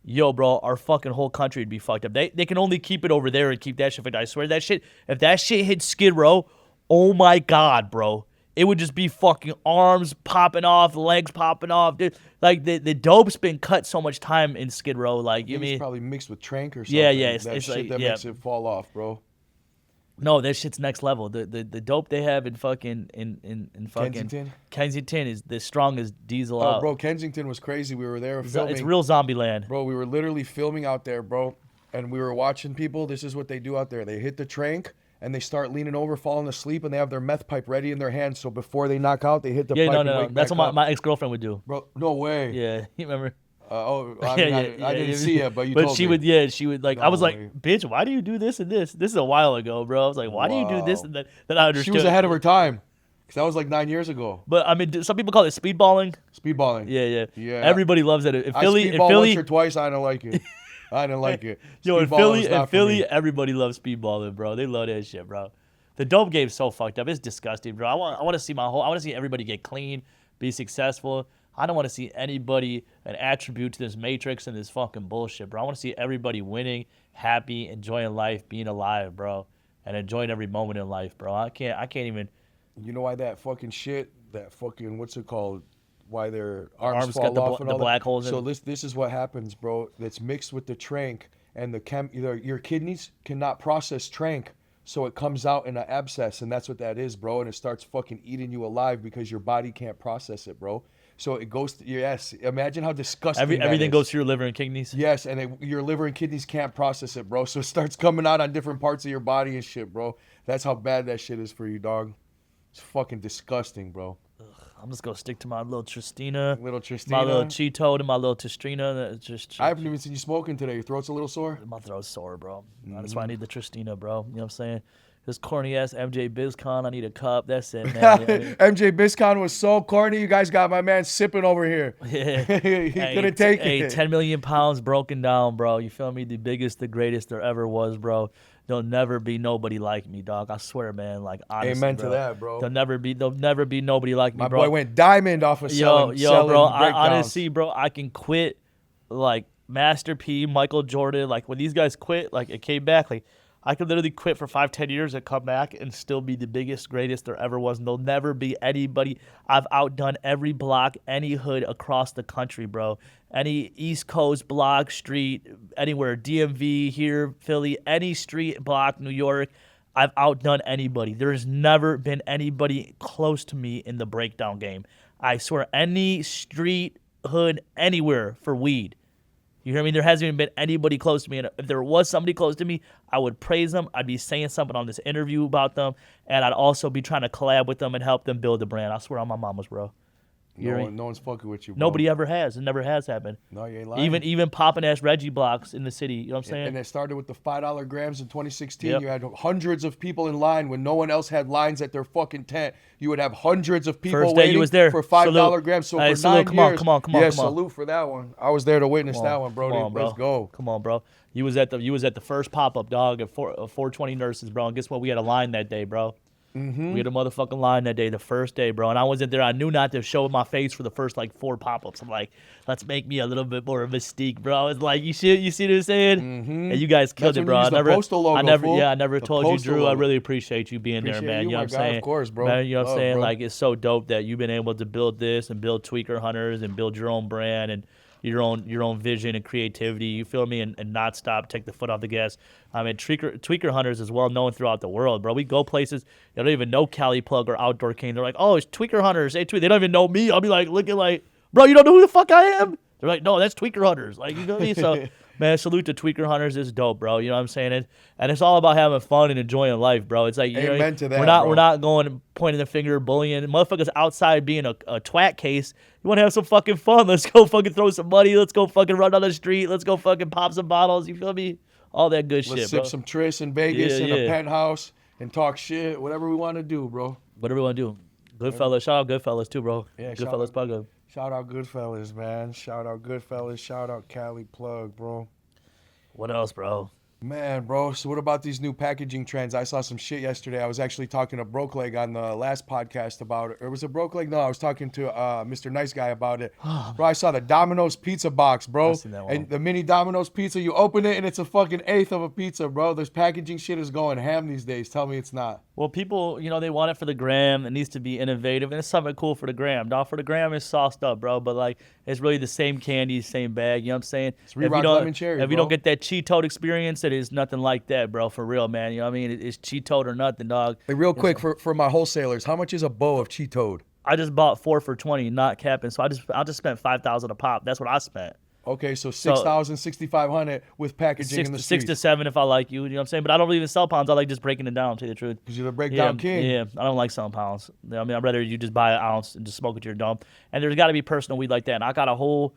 [SPEAKER 2] yo, bro, our fucking whole country would be fucked up. They can only keep it over there and keep that shit. I swear that shit, if that shit hit Skid Row, oh my God, bro. It would just be fucking arms popping off, legs popping off, dude. Like the dope's been cut so much time in Skid Row. Like you mean,
[SPEAKER 1] it's probably mixed with Trank or something.
[SPEAKER 2] Yeah.
[SPEAKER 1] It's shit like, that makes it fall off, bro.
[SPEAKER 2] No, that shit's next level. The dope they have in fucking Kensington is the strongest diesel out.
[SPEAKER 1] Bro, Kensington was crazy. We were there filming.
[SPEAKER 2] It's real zombie land.
[SPEAKER 1] Bro, we were literally filming out there, bro, and we were watching people. This is what they do out there. They hit the Trank, and they start leaning over, falling asleep, and they have their meth pipe ready in their hands. So before they knock out, they hit the
[SPEAKER 2] Yeah,
[SPEAKER 1] pipe.
[SPEAKER 2] no,
[SPEAKER 1] and
[SPEAKER 2] no, no.
[SPEAKER 1] wake
[SPEAKER 2] That's
[SPEAKER 1] back
[SPEAKER 2] what
[SPEAKER 1] up.
[SPEAKER 2] my ex-girlfriend would do.
[SPEAKER 1] Bro, no way.
[SPEAKER 2] Yeah, you remember?
[SPEAKER 1] I didn't see it, but you told
[SPEAKER 2] she
[SPEAKER 1] me.
[SPEAKER 2] would, yeah, she would like.
[SPEAKER 1] No
[SPEAKER 2] I was like,
[SPEAKER 1] way.
[SPEAKER 2] bitch, why do you do this and this? This is a while ago, bro. I was like, why do you do this
[SPEAKER 1] Wow.
[SPEAKER 2] and that? Then I understood.
[SPEAKER 1] She was ahead of her time. 'Cause that was like 9 years ago.
[SPEAKER 2] But I mean, some people call it speedballing.
[SPEAKER 1] Speedballing.
[SPEAKER 2] Yeah.
[SPEAKER 1] Yeah.
[SPEAKER 2] Everybody loves it. In
[SPEAKER 1] I
[SPEAKER 2] Philly,
[SPEAKER 1] speedballed once or twice. I didn't like it. I didn't like it.
[SPEAKER 2] yo, in
[SPEAKER 1] Speedballing was not for
[SPEAKER 2] Philly,
[SPEAKER 1] me.
[SPEAKER 2] everybody loves speedballing, bro. They love that shit, bro. The dope game's so fucked up. It's disgusting, bro. I want to see I want to see everybody get clean, be successful. I don't want to see anybody an attribute to this matrix and this fucking bullshit, bro. I want to see everybody winning, happy, enjoying life, being alive, bro, and enjoying every moment in life, bro. I can't even.
[SPEAKER 1] You know why that fucking shit, that fucking, what's it called? Why their arms
[SPEAKER 2] got
[SPEAKER 1] fall off and
[SPEAKER 2] the
[SPEAKER 1] all
[SPEAKER 2] black
[SPEAKER 1] that.
[SPEAKER 2] holes in
[SPEAKER 1] So
[SPEAKER 2] it.
[SPEAKER 1] this is what happens, bro. It's mixed with the trank, and your kidneys cannot process trank, so it comes out in an abscess, and that's what that is, bro. And it starts fucking eating you alive because your body can't process it, bro. So it goes to, yes, imagine how disgusting that
[SPEAKER 2] Everything
[SPEAKER 1] is.
[SPEAKER 2] goes through your liver and kidneys.
[SPEAKER 1] Yes, and your liver and kidneys can't process it, bro. So it starts coming out on different parts of your body and shit, bro. That's how bad that shit is for you, dog. It's fucking disgusting, bro.
[SPEAKER 2] I'm just gonna stick to my little Tristina,
[SPEAKER 1] Little Tristina.
[SPEAKER 2] my little Cheeto, and my little Tristrina. That's just
[SPEAKER 1] I haven't even seen you smoking today. Your throat's a little sore?
[SPEAKER 2] my throat's sore, bro. That's why I need the Tristina, bro. You know what I'm saying? This corny ass MJ BizCon. I need a cup. That's it, man. You know what I mean?
[SPEAKER 1] MJ BizCon was so corny. You guys got my man sipping over here.
[SPEAKER 2] Yeah.
[SPEAKER 1] he couldn't take it.
[SPEAKER 2] 10 million pounds broken down, bro. You feel me? The biggest, the greatest there ever was, bro. There'll never be nobody like me, dog. I swear, man. Like, honestly,
[SPEAKER 1] Amen
[SPEAKER 2] bro.
[SPEAKER 1] to that, bro.
[SPEAKER 2] There'll never be nobody like me,
[SPEAKER 1] My
[SPEAKER 2] bro.
[SPEAKER 1] boy went diamond off of selling
[SPEAKER 2] bro. I
[SPEAKER 1] breakdowns.
[SPEAKER 2] honestly, bro, I can quit like Master P, Michael Jordan. Like when these guys quit, like it came back. Like I could literally quit for 5-10 years and come back and still be the biggest, greatest there ever was. And there'll never be anybody. I've outdone every block, any hood across the country, bro. Any East Coast block, street, anywhere, DMV, here, Philly, any street, block, New York. I've outdone anybody. There's never been anybody close to me in the breakdown game. I swear, any street, hood, anywhere for weed. You hear me? There hasn't even been anybody close to me. And if there was somebody close to me, I would praise them. I'd be saying something on this interview about them. And I'd also be trying to collab with them and help them build the brand. I swear on my mama's, bro.
[SPEAKER 1] No one's fucking with you, bro.
[SPEAKER 2] Nobody ever has. It never has happened.
[SPEAKER 1] No, you ain't lying.
[SPEAKER 2] Even popping ass Reggie blocks in the city. You know what I'm saying?
[SPEAKER 1] And it started with the $5 grams in 2016.
[SPEAKER 2] Yep.
[SPEAKER 1] You had hundreds of people in line when no one else had lines at their fucking tent. You would have hundreds of people
[SPEAKER 2] First day
[SPEAKER 1] waiting
[SPEAKER 2] you was there.
[SPEAKER 1] for $5
[SPEAKER 2] Salute.
[SPEAKER 1] grams. So
[SPEAKER 2] Hey,
[SPEAKER 1] for
[SPEAKER 2] salute.
[SPEAKER 1] 9
[SPEAKER 2] Come on,
[SPEAKER 1] years,
[SPEAKER 2] come on.
[SPEAKER 1] yeah, salute for that one. I was there to witness that one, bro.
[SPEAKER 2] Come on, bro.
[SPEAKER 1] Let's go.
[SPEAKER 2] Come on, bro. You was at the first pop up, dog, at 420 nurses, bro. And guess what? We had a line that day, bro. We had a motherfucking line that day, the first day, bro. And I wasn't there. I knew not to show my face for the first like 4 pop-ups. I'm like, let's make me a little bit more of a mystique, bro. It's like you see what I'm saying? And you guys killed
[SPEAKER 1] That's
[SPEAKER 2] it,
[SPEAKER 1] when you
[SPEAKER 2] bro.
[SPEAKER 1] used the postal logo, fool.
[SPEAKER 2] I never
[SPEAKER 1] The
[SPEAKER 2] told you,
[SPEAKER 1] postal
[SPEAKER 2] Drew. I
[SPEAKER 1] logo.
[SPEAKER 2] really appreciate you being there,
[SPEAKER 1] Appreciate
[SPEAKER 2] man.
[SPEAKER 1] you,
[SPEAKER 2] You know
[SPEAKER 1] my
[SPEAKER 2] what I'm
[SPEAKER 1] guy,
[SPEAKER 2] saying?
[SPEAKER 1] of course, bro.
[SPEAKER 2] Man, you know what I'm
[SPEAKER 1] Love,
[SPEAKER 2] saying?
[SPEAKER 1] bro.
[SPEAKER 2] Like it's so dope that you've been able to build this and build Tweaker Hunters and build your own brand and your own vision and creativity, you feel me, and not stop, take the foot off the gas. I mean, Tweaker Hunters is well known throughout the world, bro. We go places, they don't even know CaliPlug or Outdoor King. They're like, oh, it's Tweaker Hunters. Hey, They don't even know me. I'll be like, looking like, bro, you don't know who the fuck I am? They're like, no, that's Tweaker Hunters. Like, you know what I mean? So, man, salute to Tweaker Hunters. It's dope, bro. You know what I'm saying? And it's all about having fun and enjoying life, bro. It's like, you know,
[SPEAKER 1] Amen to that,
[SPEAKER 2] we're
[SPEAKER 1] bro.
[SPEAKER 2] not going and pointing the finger, bullying. Motherfuckers outside being a twat case. You want to have some fucking fun? Let's go fucking throw some money. Let's go fucking run down the street. Let's go fucking pop some bottles. You feel me? All that good
[SPEAKER 1] Let's
[SPEAKER 2] shit,
[SPEAKER 1] sip
[SPEAKER 2] bro.
[SPEAKER 1] some Tris in Vegas
[SPEAKER 2] Yeah,
[SPEAKER 1] in a
[SPEAKER 2] yeah.
[SPEAKER 1] penthouse and talk shit. Whatever we want to do, bro.
[SPEAKER 2] Whatever we want to do. Goodfellas. Shout out Goodfellas too, bro.
[SPEAKER 1] Yeah, shout
[SPEAKER 2] Goodfellas
[SPEAKER 1] out-
[SPEAKER 2] Podcast.
[SPEAKER 1] Shout out Goodfellas, man. Shout out Goodfellas. Shout out CaliPlug, bro.
[SPEAKER 2] What else, bro?
[SPEAKER 1] Man, bro, so what about these new packaging trends? I saw some shit yesterday. I was actually talking to Broke Leg on the last podcast about it. Or was it Broke Leg? No, I was talking to Mr. Nice Guy about it. Bro, I saw the Domino's pizza box, bro.
[SPEAKER 2] I've seen that one.
[SPEAKER 1] And the mini Domino's pizza, you open it and it's a fucking eighth of a pizza, bro. This packaging shit is going ham these days. Tell me it's not.
[SPEAKER 2] Well, people, you know, they want it for the gram. It needs to be innovative, and it's something cool for the gram. Dog, for the gram, it's sauced up, bro. But like, it's really the same candy, same bag. You know what I'm saying? If you
[SPEAKER 1] Reebok
[SPEAKER 2] don't,
[SPEAKER 1] lemon cherry,
[SPEAKER 2] if you
[SPEAKER 1] bro.
[SPEAKER 2] don't get that Cheeto experience, it is nothing like that, bro. For real, man. You know what I mean? It's Cheeto or nothing, dog.
[SPEAKER 1] Hey, real quick, for my wholesalers, how much is a bow of Cheetoad?
[SPEAKER 2] I just bought 4 for $20, not capping. So I just spent $5,000 a pop. That's what I spent.
[SPEAKER 1] Okay, so 6,000, 6,500 with packaging in the streets.
[SPEAKER 2] 6 to 7 if I like you. You know what I'm saying? But I don't even sell pounds. I like just breaking it down, to tell you the truth.
[SPEAKER 1] Because you're the breakdown king.
[SPEAKER 2] Yeah, I don't like selling pounds. I mean, I'd rather you just buy an ounce and just smoke it to your dome. And there's got to be personal weed like that. And I got a whole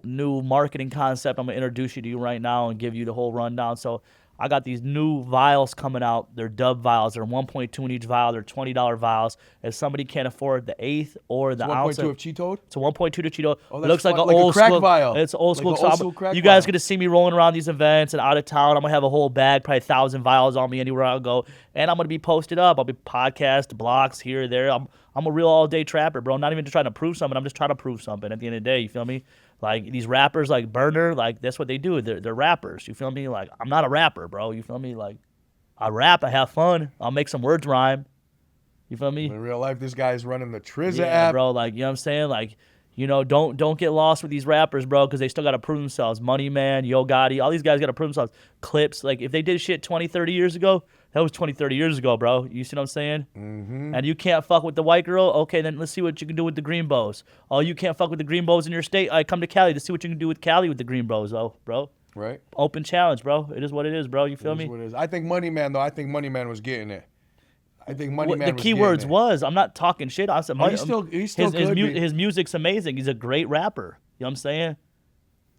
[SPEAKER 2] new marketing concept I'm going to introduce you to right now and give you the whole rundown. So I got these new vials coming out. They're dub vials. They're 1.2 in each vial. They're $20 vials. If somebody can't afford the eighth or the ounce.
[SPEAKER 1] 1.2 of Cheeto?
[SPEAKER 2] It's a 1.2 to Cheeto.
[SPEAKER 1] Oh,
[SPEAKER 2] it looks like an
[SPEAKER 1] like
[SPEAKER 2] old
[SPEAKER 1] a crack
[SPEAKER 2] school
[SPEAKER 1] vial.
[SPEAKER 2] It's old
[SPEAKER 1] Like
[SPEAKER 2] school.
[SPEAKER 1] an old school crack
[SPEAKER 2] you guys
[SPEAKER 1] vial.
[SPEAKER 2] get to see me rolling around these events and out of town. I'm going to have a whole bag, probably 1,000 vials on me anywhere I go. And I'm going to be posted up. I'll be podcast, blogs here, there. I'm a real all-day trapper, bro. I'm not even just trying to prove something. I'm just trying to prove something at the end of the day. You feel me? Like, these rappers like Burner, like, that's what they do. They're rappers. You feel me? Like, I'm not a rapper, bro. You feel me? Like, I rap, I have fun. I'll make some words rhyme. You feel me?
[SPEAKER 1] In real life, this guy's running the Trizza
[SPEAKER 2] Yeah,
[SPEAKER 1] app.
[SPEAKER 2] bro. Like, you know what I'm saying? Like, you know, don't get lost with these rappers, bro, because they still got to prove themselves. Money Man, Yo Gotti, all these guys got to prove themselves. Clips, like, if they did shit 20, 30 years ago, that was 20, 30 years ago, bro. You see what I'm saying?
[SPEAKER 1] Mm-hmm.
[SPEAKER 2] And you can't fuck with the white girl? Okay, then let's see what you can do with the green bows. Oh, you can't fuck with the green bows in your state? All right, come to Cali to see what you can do with Cali with the green bows, bro.
[SPEAKER 1] Right.
[SPEAKER 2] Open challenge, bro. It is what it is, bro. You feel me?
[SPEAKER 1] What it is. I think Money Man, though, was getting it. I think Money Man
[SPEAKER 2] the
[SPEAKER 1] was
[SPEAKER 2] key
[SPEAKER 1] getting
[SPEAKER 2] words
[SPEAKER 1] it.
[SPEAKER 2] was, I'm not talking shit. I said,
[SPEAKER 1] He's still
[SPEAKER 2] his
[SPEAKER 1] could be.
[SPEAKER 2] his music's amazing. He's a great rapper. You know what I'm saying?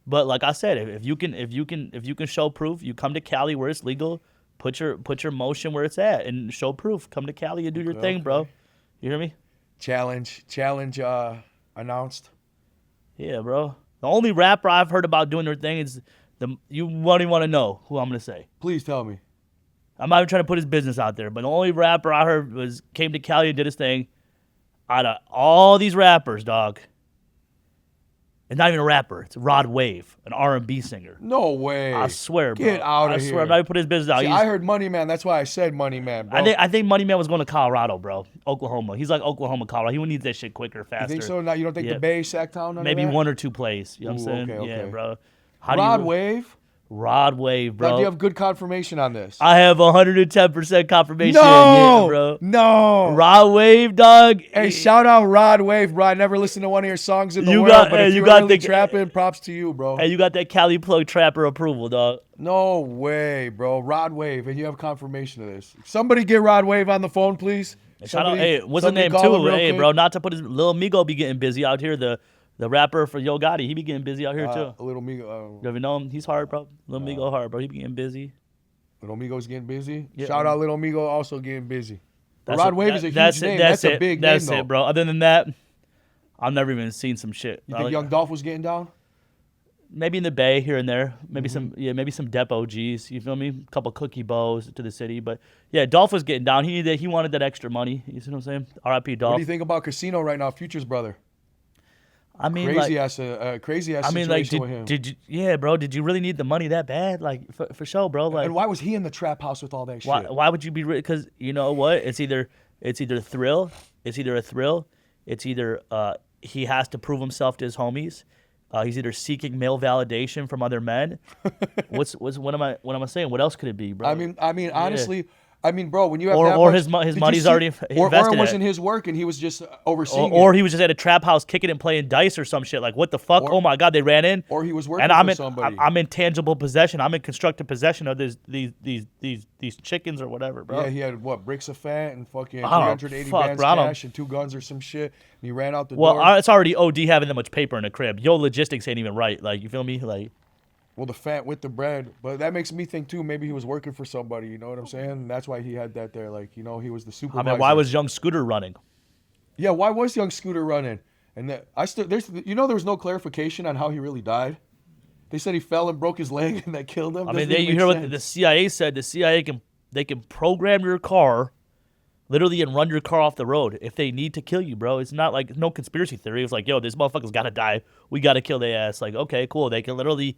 [SPEAKER 2] But like I said, if you can show proof, you come to Cali where it's legal. Put your motion where it's at and show proof. Come to Cali and do your thing, bro. You hear me?
[SPEAKER 1] Challenge announced.
[SPEAKER 2] Yeah, bro. The only rapper I've heard about doing their thing is you won't even want to know who I'm gonna say.
[SPEAKER 1] Please tell me.
[SPEAKER 2] I'm not even trying to put his business out there, but the only rapper I heard came to Cali and did his thing. Out of all these rappers, dog, and not even a rapper, it's Rod Wave, an R&B singer.
[SPEAKER 1] No way.
[SPEAKER 2] I swear, bro.
[SPEAKER 1] Get out of
[SPEAKER 2] I
[SPEAKER 1] here.
[SPEAKER 2] swear, I'm not even put his business out.
[SPEAKER 1] See, I heard Money Man. That's why I said Money Man, bro.
[SPEAKER 2] I think Money Man was going to Colorado, bro. Oklahoma. He's like Oklahoma, Colorado. He needs that shit quicker, faster.
[SPEAKER 1] You think so? Now you don't think
[SPEAKER 2] Yeah.
[SPEAKER 1] the Bay, Sacktown, none of
[SPEAKER 2] Maybe
[SPEAKER 1] that?
[SPEAKER 2] one or two plays. You know what I'm saying?
[SPEAKER 1] Okay.
[SPEAKER 2] Yeah, bro.
[SPEAKER 1] Rod Wave?
[SPEAKER 2] Rod Wave, bro.
[SPEAKER 1] Now, do you have good confirmation on this?
[SPEAKER 2] I have 110% confirmation.
[SPEAKER 1] No,
[SPEAKER 2] yeah, bro.
[SPEAKER 1] No.
[SPEAKER 2] Rod Wave, dog.
[SPEAKER 1] Hey, shout out Rod Wave, bro. I never listened to one of your songs in the
[SPEAKER 2] You
[SPEAKER 1] world,
[SPEAKER 2] got-
[SPEAKER 1] but
[SPEAKER 2] hey,
[SPEAKER 1] if
[SPEAKER 2] you
[SPEAKER 1] you
[SPEAKER 2] got
[SPEAKER 1] really
[SPEAKER 2] the-
[SPEAKER 1] trapping, props to you, bro.
[SPEAKER 2] Hey, you got that CaliPlug trapper approval, dog.
[SPEAKER 1] No way, bro. Rod Wave, and you have confirmation of this. Somebody get Rod Wave on the phone, please.
[SPEAKER 2] Shout out,
[SPEAKER 1] Somebody-
[SPEAKER 2] hey, what's his
[SPEAKER 1] somebody
[SPEAKER 2] name
[SPEAKER 1] call him
[SPEAKER 2] too?
[SPEAKER 1] real
[SPEAKER 2] Hey,
[SPEAKER 1] quick.
[SPEAKER 2] bro, not to put his Lil Migo be getting busy out here. The rapper for Yo Gotti, he be getting busy out here too.
[SPEAKER 1] Little Migo.
[SPEAKER 2] You ever know him? He's hard, bro. Lil Migo hard, bro. He be getting busy.
[SPEAKER 1] Little Migo's getting busy.
[SPEAKER 2] Yeah.
[SPEAKER 1] Shout out Little Migo, also getting busy. But
[SPEAKER 2] That's
[SPEAKER 1] Rod
[SPEAKER 2] it.
[SPEAKER 1] Wave is a huge
[SPEAKER 2] That's
[SPEAKER 1] name.
[SPEAKER 2] it.
[SPEAKER 1] That's a big name,
[SPEAKER 2] That's
[SPEAKER 1] though.
[SPEAKER 2] it, bro. Other than that, I've never even seen some shit.
[SPEAKER 1] You think Young Dolph was getting down?
[SPEAKER 2] Maybe in the Bay here and there. Maybe
[SPEAKER 1] Mm-hmm.
[SPEAKER 2] maybe some Dep OGs. You feel me? A couple cookie bows to the city, but yeah, Dolph was getting down. He wanted that extra money. You see what I'm saying? R.I.P. Dolph.
[SPEAKER 1] What do you think about Casino right now, Future's brother?
[SPEAKER 2] I mean,
[SPEAKER 1] Crazy
[SPEAKER 2] like,
[SPEAKER 1] ass
[SPEAKER 2] I mean, like,
[SPEAKER 1] situation with him.
[SPEAKER 2] did you? Yeah, bro. Did you really need the money that bad? Like, for sure, bro. Like,
[SPEAKER 1] And why was he in the trap house with all that shit?
[SPEAKER 2] why would you be? Because you know what? It's either thrill. It's either a thrill. It's either he has to prove himself to his homies. He's either seeking male validation from other men. What am I saying? What else could it be, bro?
[SPEAKER 1] I mean, honestly, bro, when you have
[SPEAKER 2] Or-
[SPEAKER 1] that
[SPEAKER 2] or
[SPEAKER 1] much,
[SPEAKER 2] his
[SPEAKER 1] did you
[SPEAKER 2] money's
[SPEAKER 1] see-
[SPEAKER 2] already
[SPEAKER 1] or
[SPEAKER 2] invested
[SPEAKER 1] it
[SPEAKER 2] in
[SPEAKER 1] wasn't
[SPEAKER 2] it.
[SPEAKER 1] his work and he was just overseeing
[SPEAKER 2] or
[SPEAKER 1] it.
[SPEAKER 2] he was just at a trap house kicking and playing dice or some shit. Like, what the fuck?
[SPEAKER 1] Or-
[SPEAKER 2] Oh my god, they ran in.
[SPEAKER 1] Or he was working
[SPEAKER 2] and I'm
[SPEAKER 1] for
[SPEAKER 2] in,
[SPEAKER 1] somebody.
[SPEAKER 2] I'm in tangible possession. I'm in constructive possession of these chickens or whatever, bro.
[SPEAKER 1] Yeah, he had what, bricks of fat and fucking
[SPEAKER 2] I don't know,
[SPEAKER 1] 380
[SPEAKER 2] fuck,
[SPEAKER 1] bands
[SPEAKER 2] bro, I don't-
[SPEAKER 1] cash and 2 guns or some shit. And he ran out the
[SPEAKER 2] Well,
[SPEAKER 1] door.
[SPEAKER 2] it's already OD having that much paper in the crib. Yo, logistics ain't even right. Like, you feel me? Like,
[SPEAKER 1] Well, the fat with the bread. But that makes me think, too, maybe he was working for somebody. You know what I'm saying? And that's why he had that there. Like, you know, he was the
[SPEAKER 2] I
[SPEAKER 1] supervisor.
[SPEAKER 2] mean, why was Young Scooter running?
[SPEAKER 1] Yeah, why was Young Scooter running? And there was no clarification on how he really died. They said he fell and broke his leg and that killed him.
[SPEAKER 2] I mean,
[SPEAKER 1] Doesn't
[SPEAKER 2] you
[SPEAKER 1] even
[SPEAKER 2] hear
[SPEAKER 1] make
[SPEAKER 2] what
[SPEAKER 1] sense.
[SPEAKER 2] the CIA said. The CIA can program your car, literally, and run your car off the road if they need to kill you, bro. It's not like no conspiracy theory. It's like, yo, this motherfucker's gotta die. We gotta kill their ass. Like, okay, cool. They can literally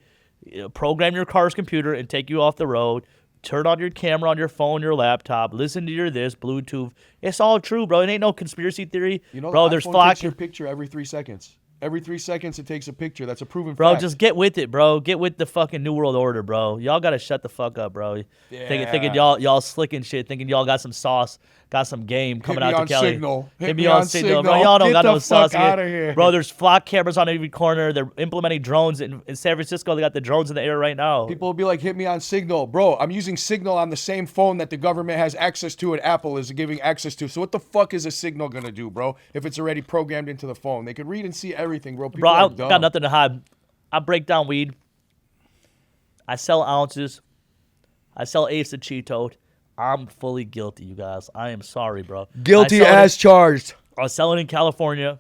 [SPEAKER 2] program your car's computer and take you off the road. Turn on your camera on your phone, your laptop. Listen to your this Bluetooth. It's all true, bro. It ain't no conspiracy theory,
[SPEAKER 1] You know,
[SPEAKER 2] bro.
[SPEAKER 1] the
[SPEAKER 2] There's
[SPEAKER 1] iPhone
[SPEAKER 2] flock.
[SPEAKER 1] takes your picture every 3 seconds. Every 3 seconds it takes a picture. That's a proven
[SPEAKER 2] Bro,
[SPEAKER 1] fact.
[SPEAKER 2] just get with it, bro. Get with the fucking New World Order, bro. Y'all gotta shut the fuck up, bro. Thinking y'all slick and shit. Thinking y'all got some sauce, got some game coming out to Cali.
[SPEAKER 1] Hit me on Signal,
[SPEAKER 2] bro. Y'all don't
[SPEAKER 1] Get
[SPEAKER 2] got
[SPEAKER 1] the
[SPEAKER 2] no sauce.
[SPEAKER 1] fuck outta here.
[SPEAKER 2] Bro, there's flock cameras on every corner. They're implementing drones in San Francisco. They got the drones in the air right now.
[SPEAKER 1] People will be like, hit me on Signal. Bro, I'm using Signal on the same phone that the government has access to and Apple is giving access to. So what the fuck is a Signal going to do, bro, if it's already programmed into the phone? They could read and see everything, bro. People
[SPEAKER 2] Bro, I
[SPEAKER 1] are dumb.
[SPEAKER 2] got nothing to hide. I break down weed. I sell ounces. I sell eighths of Cheeto. I'm fully guilty, you guys. I am sorry, bro.
[SPEAKER 1] Guilty as charged.
[SPEAKER 2] I sell it in California,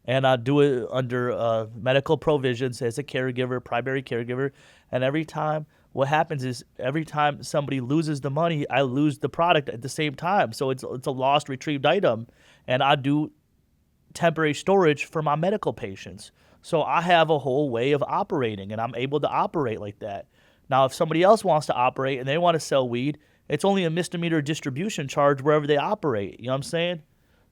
[SPEAKER 2] and I do it under medical provisions as a caregiver, primary caregiver. And every time, what happens is every time somebody loses the money, I lose the product at the same time. So it's a lost, retrieved item. And I do temporary storage for my medical patients. So I have a whole way of operating, and I'm able to operate like that. Now, if somebody else wants to operate and they want to sell weed, it's only a misdemeanor distribution charge wherever they operate. You know what I'm saying?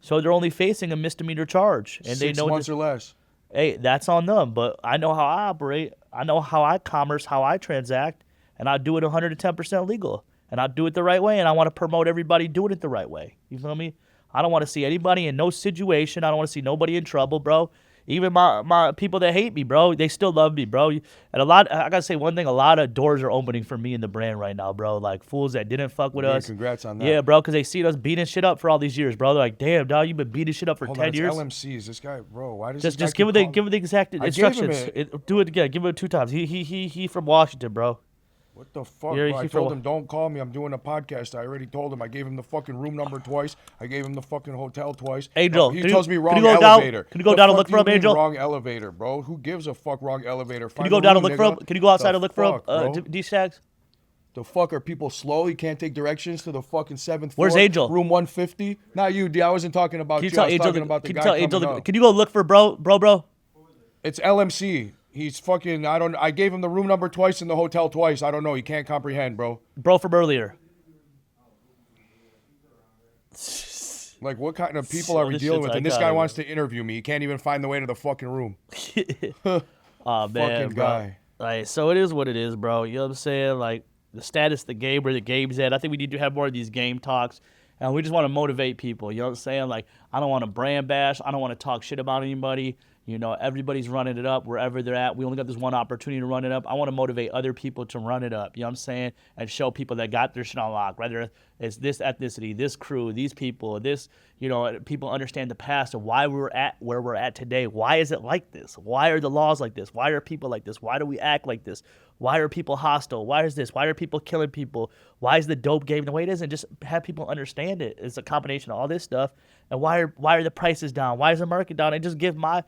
[SPEAKER 2] So they're only facing a misdemeanor charge. And
[SPEAKER 1] 6
[SPEAKER 2] they know
[SPEAKER 1] months or less.
[SPEAKER 2] hey, that's on them. But I know how I operate. I know how I commerce, how I transact, and I do it 110% legal. And I do it the right way, and I want to promote everybody doing it the right way. You feel me? I don't want to see anybody in no situation. I don't want to see nobody in trouble, bro. Even my people that hate me, bro, they still love me, bro. And I gotta say one thing, a lot of doors are opening for me in the brand right now, bro. Like fools that didn't fuck with us.
[SPEAKER 1] Congrats on that.
[SPEAKER 2] Yeah, bro, because they seen us beating shit up for all these years, bro. They're like, damn, dog, you've been beating shit up for 10 years.
[SPEAKER 1] LMCs. This guy, bro, why does
[SPEAKER 2] Just
[SPEAKER 1] this
[SPEAKER 2] give
[SPEAKER 1] guy
[SPEAKER 2] him the exact instructions. Do it again. Give him it 2 times. He from Washington, bro.
[SPEAKER 1] What the fuck,
[SPEAKER 2] Yeah,
[SPEAKER 1] bro? I
[SPEAKER 2] he
[SPEAKER 1] told
[SPEAKER 2] for-
[SPEAKER 1] him, don't call me. I'm doing a podcast. I already told him. I gave him the fucking room number twice. I gave him the fucking hotel twice.
[SPEAKER 2] Angel,
[SPEAKER 1] He
[SPEAKER 2] can
[SPEAKER 1] tells
[SPEAKER 2] you-
[SPEAKER 1] me
[SPEAKER 2] can
[SPEAKER 1] wrong
[SPEAKER 2] you go down-
[SPEAKER 1] elevator.
[SPEAKER 2] can you go
[SPEAKER 1] The
[SPEAKER 2] down and
[SPEAKER 1] fuck
[SPEAKER 2] look
[SPEAKER 1] do
[SPEAKER 2] for
[SPEAKER 1] you
[SPEAKER 2] him,
[SPEAKER 1] mean
[SPEAKER 2] Angel?
[SPEAKER 1] Wrong elevator, bro. Who gives a fuck wrong elevator?
[SPEAKER 2] Can you go down and look for him? Can you go outside and look for him?
[SPEAKER 1] bro?
[SPEAKER 2] D-Shags?
[SPEAKER 1] The fuck are people slow? You can't take directions to the fucking 7th floor.
[SPEAKER 2] Where's Angel?
[SPEAKER 1] Room 150. Not you, D. I wasn't talking about
[SPEAKER 2] Can
[SPEAKER 1] you.
[SPEAKER 2] you tell
[SPEAKER 1] I was
[SPEAKER 2] Angel?
[SPEAKER 1] talking about the
[SPEAKER 2] Can
[SPEAKER 1] guy
[SPEAKER 2] you tell
[SPEAKER 1] coming
[SPEAKER 2] Angel?
[SPEAKER 1] up.
[SPEAKER 2] Can you go look for bro?
[SPEAKER 1] It's LMC. He's fucking. I gave him the room number twice and the hotel twice. I don't know. He can't comprehend, bro.
[SPEAKER 2] Bro from earlier.
[SPEAKER 1] Like, what kind of people are we
[SPEAKER 2] This
[SPEAKER 1] dealing
[SPEAKER 2] shit's
[SPEAKER 1] with? And this guy
[SPEAKER 2] iconic,
[SPEAKER 1] wants to interview me. He can't even find the way to the fucking room.
[SPEAKER 2] Oh man,
[SPEAKER 1] Fucking
[SPEAKER 2] bro.
[SPEAKER 1] guy.
[SPEAKER 2] Like, so it is what it is, bro. You know what I'm saying? Like the status of the game, where the game's at. I think we need to have more of these game talks. And we just want to motivate people. You know what I'm saying? Like, I don't want to brand bash. I don't want to talk shit about anybody. You know, everybody's running it up wherever they're at. We only got this one opportunity to run it up. I want to motivate other people to run it up. You know what I'm saying? And show people that got their shit on lock. Whether it's this ethnicity, this crew, these people, this, you know, people understand the past of why we're at where we're at today. Why is it like this? Why are the laws like this? Why are people like this? Why do we act like this? Why are people hostile? Why is this? Why are people killing people? Why is the dope game the way it is? And just have people understand it. It's a combination of all this stuff. And why are the prices down? Why is the market down? And just give my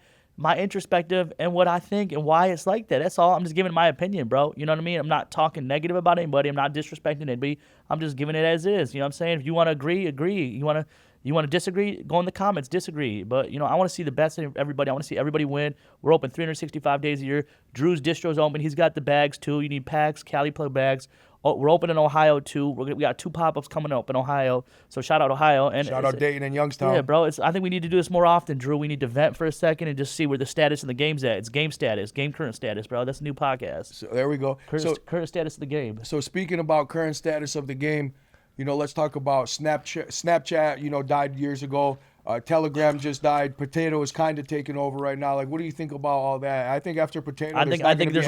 [SPEAKER 2] introspective and what I think and why it's like that. That's all. I'm just giving my opinion, bro. You know what I mean? I'm not talking negative about anybody. I'm not disrespecting anybody. I'm just giving it as is. You know what I'm saying? If you want to agree, agree. You want to disagree, go in the comments, disagree. But, you know, I want to see the best in everybody. I want to see everybody win. We're open 365 days a year. Drew's Distro's open. He's got the bags, too. You need packs, CaliPlug bags. Oh, we're open in Ohio, too. We got 2 pop-ups coming up in Ohio. So shout out Ohio. And
[SPEAKER 1] Shout out Dayton and Youngstown.
[SPEAKER 2] yeah, bro. I think we need to do this more often, Drew. We need to vent for a second and just see where the status in the game's at. It's game status, game current status, bro. That's a new podcast.
[SPEAKER 1] So there we go.
[SPEAKER 2] Current status of the game.
[SPEAKER 1] So speaking about current status of the game, you know, let's talk about Snapchat. Snapchat, you know, died years ago. Telegram just died. Potato is kind of taking over right now. Like, what do you think about all that? I think after Potato,
[SPEAKER 2] I think there's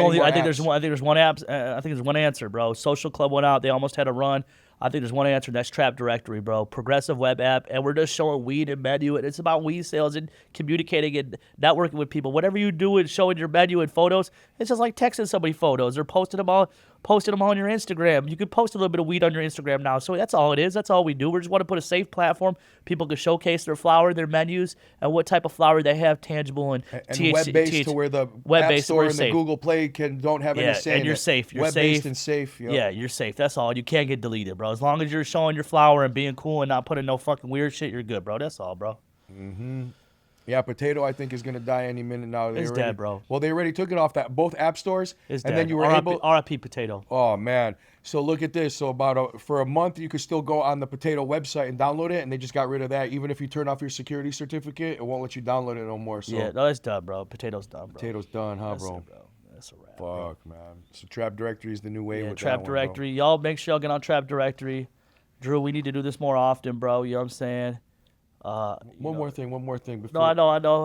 [SPEAKER 2] one answer, bro. Social Club went out. They almost had a run. I think there's one answer, and that's Trap Directory, bro. Progressive web app, and we're just showing weed and menu, and it's about weed sales and communicating and networking with people. Whatever you do and showing your menu and photos, it's just like texting somebody photos or posting them on your Instagram. You can post a little bit of weed on your Instagram now. So that's all it is. That's all we do. We just want to put a safe platform. People can showcase their flower, their menus, and what type of flower they have, tangible and THC,
[SPEAKER 1] web-based to where the App Store and the Google Play don't have any say.
[SPEAKER 2] And you're safe. You're
[SPEAKER 1] web-based
[SPEAKER 2] safe.
[SPEAKER 1] and safe. Yep.
[SPEAKER 2] Yeah, you're safe. That's all. You can't get deleted, bro. As long as you're showing your flower and being cool and not putting no fucking weird shit, you're good, bro. That's all, bro.
[SPEAKER 1] Yeah, potato I think is gonna die any minute now.
[SPEAKER 2] It's dead, bro.
[SPEAKER 1] Well, they already took it off both app stores,
[SPEAKER 2] It's
[SPEAKER 1] and
[SPEAKER 2] dead.
[SPEAKER 1] then you were
[SPEAKER 2] RIP potato.
[SPEAKER 1] Oh man! So look at this. So for a month, you could still go on the Potato website and download it, and they just got rid of that. Even if you turn off your security certificate, it won't let you download it no more. So
[SPEAKER 2] Yeah, no, it's done, bro. Potato's done, bro.
[SPEAKER 1] Potato's done, huh,
[SPEAKER 2] That's
[SPEAKER 1] bro?
[SPEAKER 2] it, bro. That's a wrap.
[SPEAKER 1] Fuck, man. So Trap Directory is the new way.
[SPEAKER 2] Yeah,
[SPEAKER 1] with
[SPEAKER 2] Trap
[SPEAKER 1] that one, bro.
[SPEAKER 2] Directory. Y'all make sure y'all get on Trap Directory. Drew, we need to do this more often, bro. You know what I'm saying?
[SPEAKER 1] One more thing.
[SPEAKER 2] No,
[SPEAKER 1] Before,
[SPEAKER 2] I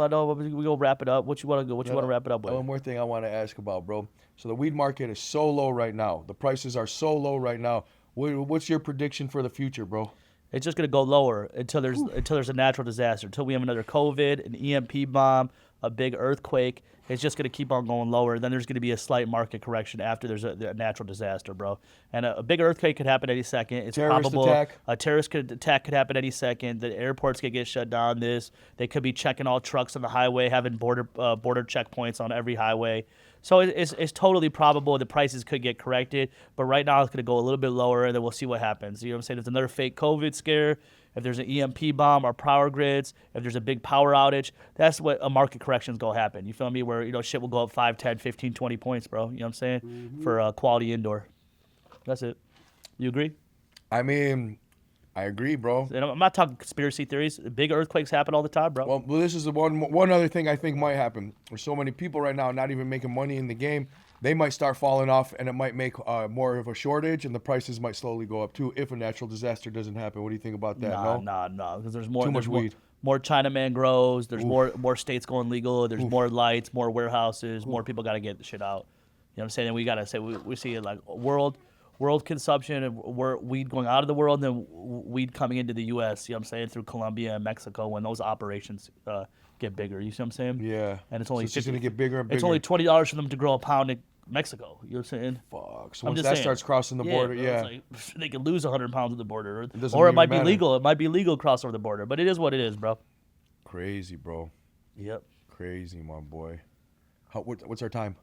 [SPEAKER 2] know. We go wrap it up. What you want to go? What you want to wrap it up with?
[SPEAKER 1] One more thing I want to ask about, bro. So the weed market is so low right now. The prices are so low right now. What's your prediction for the future, bro?
[SPEAKER 2] It's just gonna go lower until there's a natural disaster. Until we have another COVID, an EMP bomb, a big earthquake. It's just gonna keep on going lower. Then there's gonna be a slight market correction after there's a natural disaster, bro. And a big earthquake could happen any second. It's
[SPEAKER 1] Terrorist
[SPEAKER 2] probable
[SPEAKER 1] attack.
[SPEAKER 2] a terrorist attack could happen any second. The airports could get shut down. They could be checking all trucks on the highway, having border checkpoints on every highway. So it's totally probable the prices could get corrected, but right now it's going to go a little bit lower, and then we'll see what happens. You know what I'm saying? If there's another fake COVID scare, if there's an EMP bomb or power grids, if there's a big power outage, that's what a market correction is going to happen. You feel me? Where, shit will go up 5, 10, 15, 20 points, bro. You know what I'm saying?
[SPEAKER 1] Mm-hmm.
[SPEAKER 2] For quality indoor. That's it. You agree?
[SPEAKER 1] I mean, I agree, bro.
[SPEAKER 2] And I'm not talking conspiracy theories. Big earthquakes happen all the time, bro.
[SPEAKER 1] Well, this is the one other thing I think might happen. There's so many people right now not even making money in the game. They might start falling off, and it might make more of a shortage, and the prices might slowly go up too if a natural disaster doesn't happen. What do you think about that?
[SPEAKER 2] Nah. Because there's more.
[SPEAKER 1] Too much weed.
[SPEAKER 2] More Chinaman grows. There's more states going legal. There's more lights, more warehouses. More people got to get the shit out. You know what I'm saying? And we got to say we see it like world consumption and weed going out of the world, and then weed coming into the U.S. You know what I'm saying? Through Colombia and Mexico when those operations get bigger. You see what I'm saying?
[SPEAKER 1] Yeah.
[SPEAKER 2] And it's only
[SPEAKER 1] so it's just gonna get bigger and bigger.
[SPEAKER 2] It's only $20 for them to grow a pound in Mexico. You know what I'm saying?
[SPEAKER 1] Fuck. So once that starts crossing the border,
[SPEAKER 2] bro,
[SPEAKER 1] yeah.
[SPEAKER 2] it's like, they can lose 100 pounds at the border,
[SPEAKER 1] doesn't
[SPEAKER 2] or it
[SPEAKER 1] even
[SPEAKER 2] might be
[SPEAKER 1] matter.
[SPEAKER 2] legal. It might be legal to cross over the border, but it is what it is, bro.
[SPEAKER 1] Crazy, bro.
[SPEAKER 2] Yep.
[SPEAKER 1] Crazy, my boy. What's our time?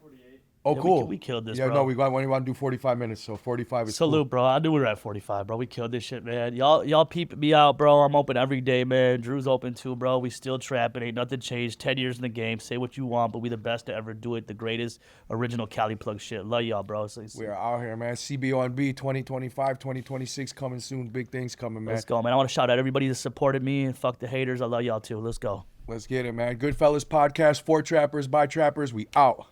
[SPEAKER 2] 48.
[SPEAKER 1] Oh,
[SPEAKER 2] Yeah,
[SPEAKER 1] cool.
[SPEAKER 2] We killed this,
[SPEAKER 1] Yeah,
[SPEAKER 2] bro.
[SPEAKER 1] no, we want to do 45 minutes, so 45 is
[SPEAKER 2] Salute,
[SPEAKER 1] cool.
[SPEAKER 2] bro. I knew we were at 45, bro. We killed this shit, man. Y'all peep me out, bro. I'm open every day, man. Drew's open too, bro. We still trapping. Ain't nothing changed. 10 years in the game. Say what you want, but we the best to ever do it. The greatest original CaliPlug shit. Love y'all, bro.
[SPEAKER 1] We are out here, man. CBONB 2025, 2026 coming soon. Big things coming, man.
[SPEAKER 2] Let's go, man. I want to shout out everybody that supported me, and fuck the haters. I love y'all too. Let's go.
[SPEAKER 1] Let's get it, man. Goodfellas Podcast, for trappers, by trappers. We out.